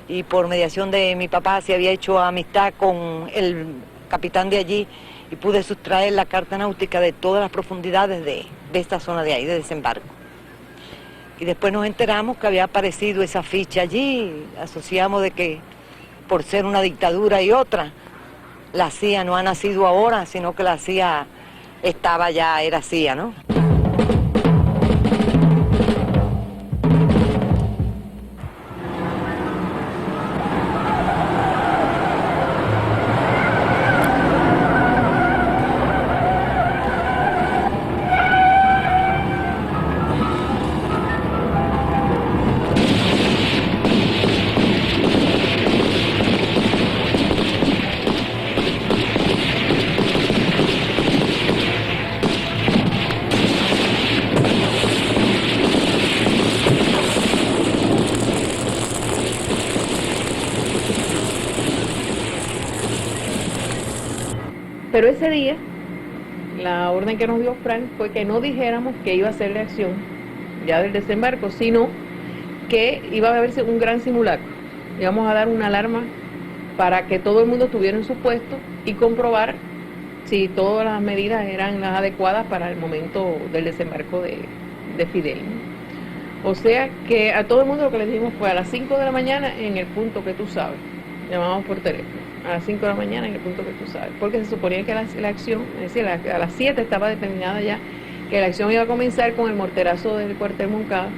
E: y por mediación de mi papá se había hecho amistad con el capitán de allí, y pude sustraer la carta náutica de todas las profundidades de esta zona de ahí, de desembarco. Y después nos enteramos que había aparecido esa ficha allí, asociamos de que por ser una dictadura y otra, la CIA no ha nacido ahora, sino que la CIA era CIA, ¿no?
I: Pero ese día, la orden que nos dio Frank fue que no dijéramos que iba a hacer reacción ya del desembarco, sino que iba a haberse un gran simulacro. Íbamos a dar una alarma para que todo el mundo estuviera en su puesto y comprobar si todas las medidas eran las adecuadas para el momento del desembarco de Fidel. O sea que a todo el mundo lo que les dijimos fue a las 5 de la mañana en el punto que tú sabes. Llamamos por teléfono, a las 5 de la mañana en el punto que tú sabes, porque se suponía que la acción, es decir, a las 7 estaba determinada ya que la acción iba a comenzar con el morterazo del cuartel Moncada,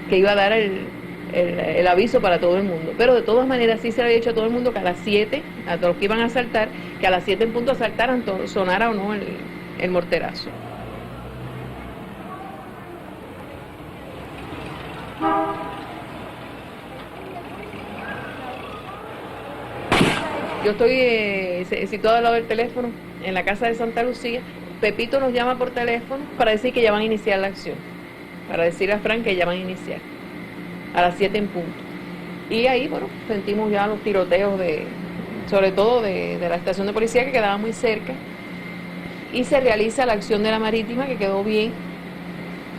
I: que iba a dar el aviso para todo el mundo. Pero de todas maneras sí se le había dicho a todo el mundo que a las 7, a todos los que iban a asaltar, que a las 7 en punto asaltaran, sonara o no el morterazo. Yo estoy situado al lado del teléfono, en la casa de Santa Lucía. Pepito nos llama por teléfono para decir que ya van a iniciar la acción, para decir a Frank que ya van a iniciar, a las 7 en punto. Y ahí, bueno, sentimos ya los tiroteos, sobre todo de la estación de policía que quedaba muy cerca, y se realiza la acción de la marítima, que quedó bien,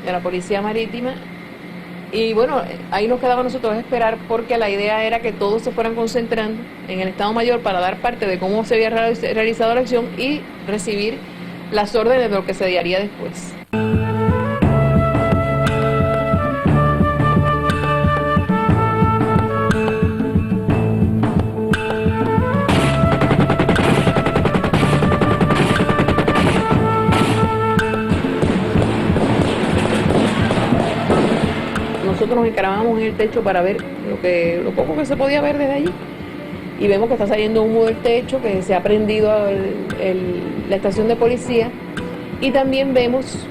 I: de la policía marítima. Y bueno, ahí nos quedaba a nosotros esperar, porque la idea era que todos se fueran concentrando en el Estado Mayor para dar parte de cómo se había realizado la acción y recibir las órdenes de lo que se haría después. Nosotros nos encarábamos en el techo para ver lo poco que se podía ver desde allí, y vemos que está saliendo humo del techo, que se ha prendido la estación de policía, y también vemos,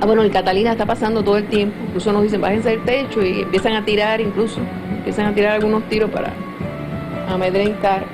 I: bueno, el Catalina está pasando todo el tiempo, incluso nos dicen bájense del techo, y empiezan a tirar algunos tiros para amedrentar.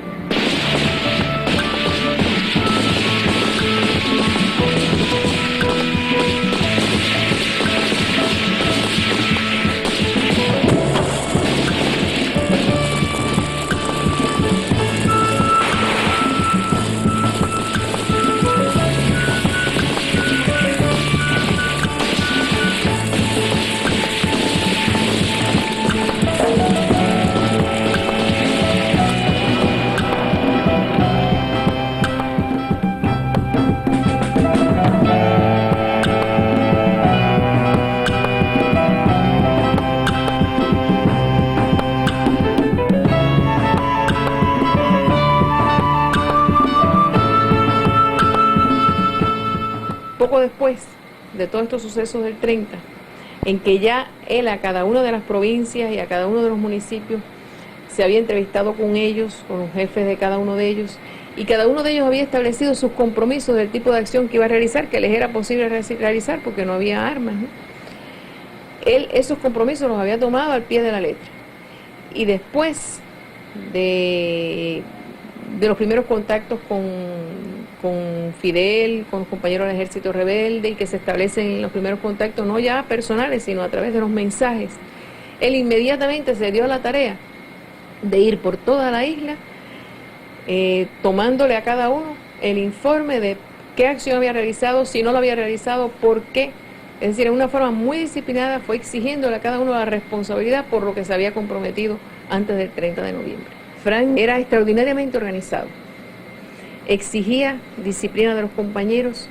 I: Poco después de todos estos sucesos del 30, en que ya él a cada una de las provincias y a cada uno de los municipios se había entrevistado con ellos, con los jefes de cada uno de ellos, y cada uno de ellos había establecido sus compromisos del tipo de acción que iba a realizar, que les era posible realizar porque no había armas, ¿no? Él esos compromisos los había tomado al pie de la letra. Y después de los primeros contactos con Fidel, con los compañeros del ejército rebelde, y que se establecen los primeros contactos no ya personales, sino a través de los mensajes, él inmediatamente se dio a la tarea de ir por toda la isla, tomándole a cada uno el informe de qué acción había realizado, si no lo había realizado, por qué. Es decir, en una forma muy disciplinada fue exigiéndole a cada uno la responsabilidad por lo que se había comprometido antes del 30 de noviembre. Frank era extraordinariamente organizado, exigía disciplina de los compañeros,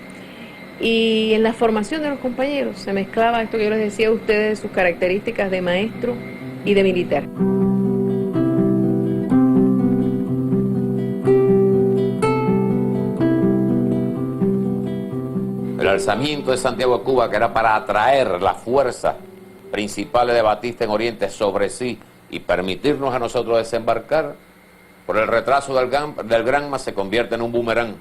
I: y en la formación de los compañeros se mezclaba esto que yo les decía a ustedes, sus características de maestro y de militar.
L: El alzamiento de Santiago de Cuba, que era para atraer las fuerzas principales de Batista en Oriente sobre sí y permitirnos a nosotros desembarcar, por el retraso del Granma se convierte en un boomerang,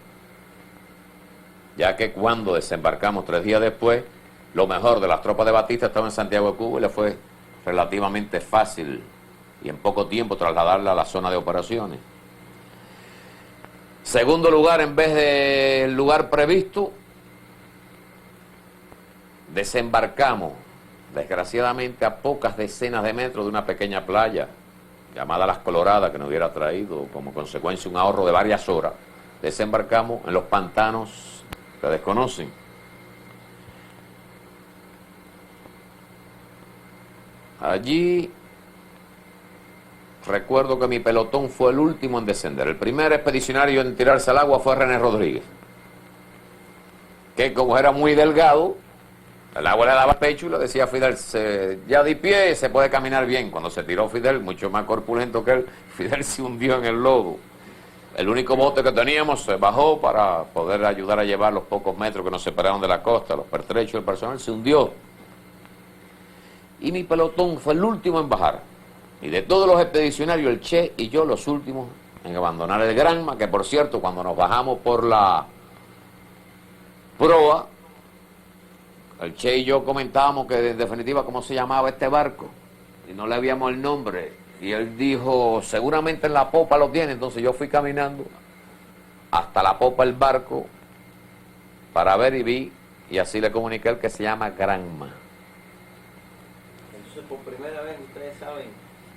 L: ya que cuando desembarcamos 3 días después, lo mejor de las tropas de Batista estaba en Santiago de Cuba y le fue relativamente fácil y en poco tiempo trasladarla a la zona de operaciones. Segundo lugar, en vez del lugar previsto, desembarcamos, desgraciadamente, a pocas decenas de metros de una pequeña playa llamada Las Coloradas, que nos hubiera traído como consecuencia un ahorro de varias horas. Desembarcamos en los pantanos que desconocen. Allí recuerdo que mi pelotón fue el último en descender. El primer expedicionario en tirarse al agua fue René Rodríguez, que como era muy delgado, el agua le daba pecho y le decía a Fidel, ya de pie se puede caminar bien. Cuando se tiró Fidel, mucho más corpulento que él, Fidel se hundió en el lodo. El único bote que teníamos se bajó para poder ayudar a llevar los pocos metros que nos separaron de la costa, los pertrechos, el personal se hundió. Y mi pelotón fue el último en bajar. Y de todos los expedicionarios, el Che y yo los últimos en abandonar el Granma, que por cierto, cuando nos bajamos por la proa, el Che y yo comentábamos que en definitiva cómo se llamaba este barco, y no le habíamos el nombre, y él dijo, seguramente en la popa lo tiene. Entonces yo fui caminando hasta la popa del barco para ver y vi, y así le comuniqué el que se llama Granma.
C: Entonces por primera vez ustedes saben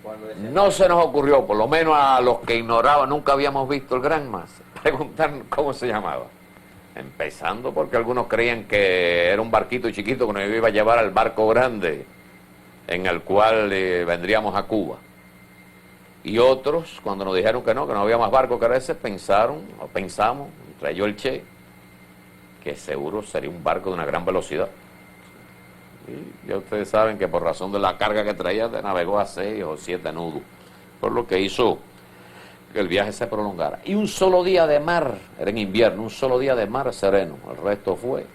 C: cuando
L: No se nos ocurrió, por lo menos a los que ignoraban, nunca habíamos visto el Granma, preguntar cómo se llamaba. Empezando porque algunos creían que era un barquito chiquito que nos iba a llevar al barco grande en el cual vendríamos a Cuba. Y otros, cuando nos dijeron que no había más barco que ese, pensamos, entre ellos el Che, que seguro sería un barco de una gran velocidad. Y ya ustedes saben que por razón de la carga que traía, navegó a 6 o 7 nudos, por lo que hizo que el viaje se prolongara. Y un solo día de mar, era en invierno, un solo día de mar sereno. El resto fue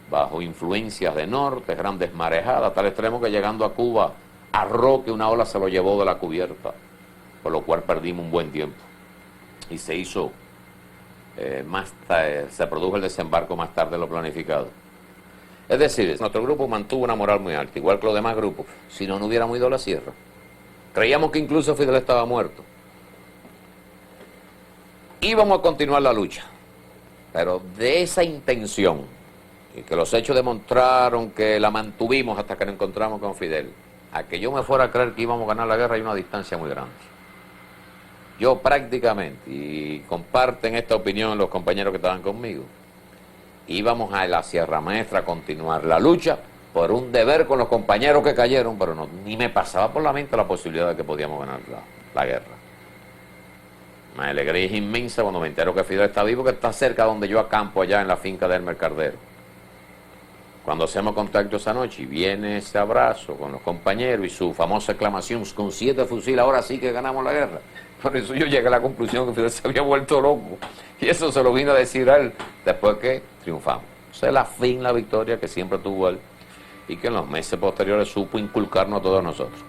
L: bajo influencias de norte, grandes marejadas, a tal extremo que llegando a Cuba, a Roque una ola se lo llevó de la cubierta, por lo cual perdimos un buen tiempo. Y se hizo, se produjo el desembarco más tarde de lo planificado. Es decir, nuestro grupo mantuvo una moral muy alta, igual que los demás grupos, si no, no hubiéramos ido a la sierra. Creíamos que incluso Fidel estaba muerto. Íbamos a continuar la lucha, pero de esa intención, y que los hechos demostraron que la mantuvimos hasta que nos encontramos con Fidel, a que yo me fuera a creer que íbamos a ganar la guerra hay una distancia muy grande. Yo prácticamente, y comparten esta opinión los compañeros que estaban conmigo, íbamos a la Sierra Maestra a continuar la lucha por un deber con los compañeros que cayeron, pero no, ni me pasaba por la mente la posibilidad de que podíamos ganar la guerra. Una alegría inmensa cuando me entero que Fidel está vivo, que está cerca donde yo acampo, allá en la finca de Elmer Cardero. Cuando hacemos contacto esa noche y viene ese abrazo con los compañeros y su famosa exclamación, con 7 fusiles, ahora sí que ganamos la guerra. Por eso yo llegué a la conclusión que Fidel se había vuelto loco. Y eso se lo vino a decir a él después que triunfamos. Esa es la victoria que siempre tuvo él y que en los meses posteriores supo inculcarnos a todos nosotros.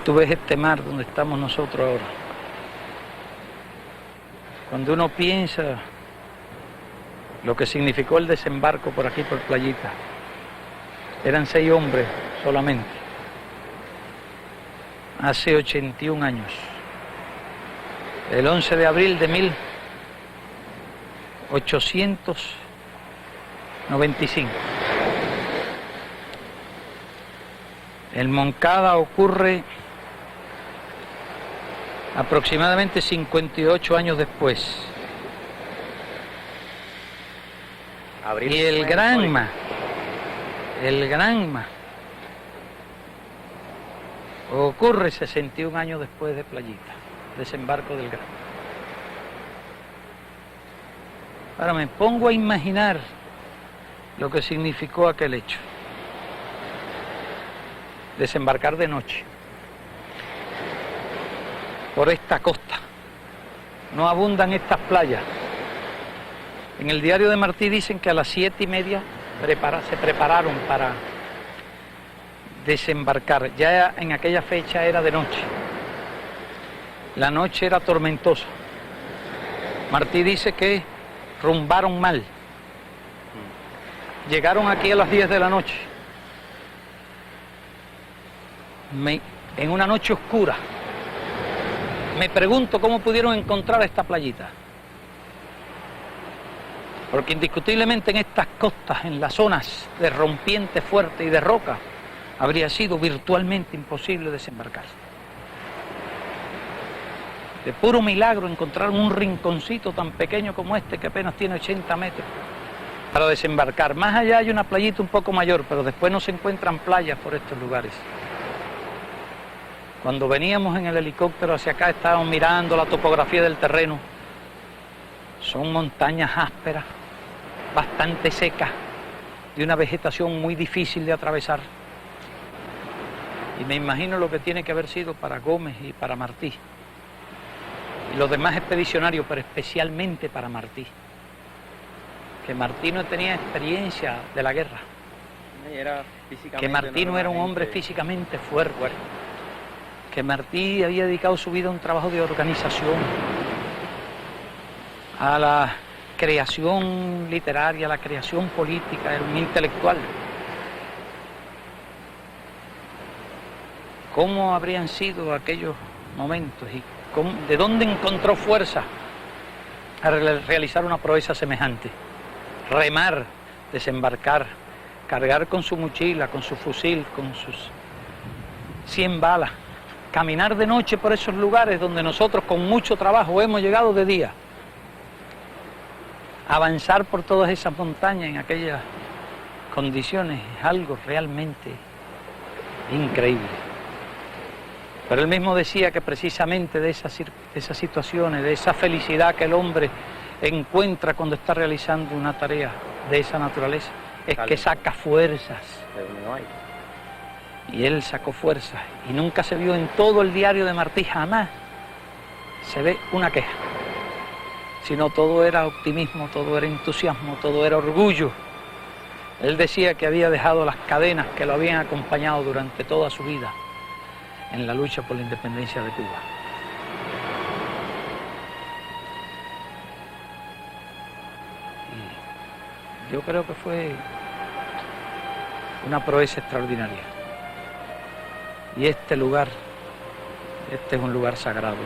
A: tú ves este mar donde estamos nosotros ahora, cuando uno piensa lo que significó el desembarco por aquí, por Playita, eran 6 hombres solamente, hace 81 años, el 11 de abril de 1895. En Moncada ocurre aproximadamente 58 años después. Y el Granma ocurre 61 años después de Playita, desembarco del Granma. Ahora me pongo a imaginar lo que significó aquel hecho. Desembarcar de noche por esta costa. No abundan estas playas. En el diario de Martí dicen que a las 7:30 se prepararon para desembarcar. Ya en aquella fecha era de noche. La noche era tormentosa. Martí dice que rumbaron mal. Llegaron aquí a las 10 de la noche. En una noche oscura. Me pregunto cómo pudieron encontrar esta playita. Porque indiscutiblemente en estas costas, en las zonas de rompiente fuerte y de roca, habría sido virtualmente imposible desembarcar. De puro milagro encontraron un rinconcito tan pequeño como este, que apenas tiene 80 metros, para desembarcar. Más allá hay una playita un poco mayor, pero después no se encuentran playas por estos lugares. Cuando veníamos en el helicóptero hacia acá, estábamos mirando la topografía del terreno. Son montañas ásperas, bastante secas, de una vegetación muy difícil de atravesar. Y me imagino lo que tiene que haber sido para Gómez y para Martí, y los demás expedicionarios, pero especialmente para Martí. Que Martí no tenía experiencia de la guerra. Que Martí no era un hombre físicamente fuerte. Que Martí había dedicado su vida a un trabajo de organización, a la creación literaria, a la creación política, era un intelectual. ¿Cómo habrían sido aquellos momentos y de dónde encontró fuerza a realizar una proeza semejante? Remar, desembarcar, cargar con su mochila, con su fusil, con sus 100 balas, caminar de noche por esos lugares donde nosotros con mucho trabajo hemos llegado de día, avanzar por todas esas montañas en aquellas condiciones, es algo realmente increíble. Pero él mismo decía que precisamente de esas situaciones, de esa felicidad que el hombre encuentra cuando está realizando una tarea de esa naturaleza, es que saca fuerzas. Y él sacó fuerzas y nunca se vio en todo el diario de Martí, jamás se ve una queja, sino todo era optimismo, todo era entusiasmo, todo era orgullo. Él decía que había dejado las cadenas que lo habían acompañado durante toda su vida en la lucha por la independencia de Cuba. Y yo creo que fue una proeza extraordinaria. Y este lugar, este es un lugar sagrado.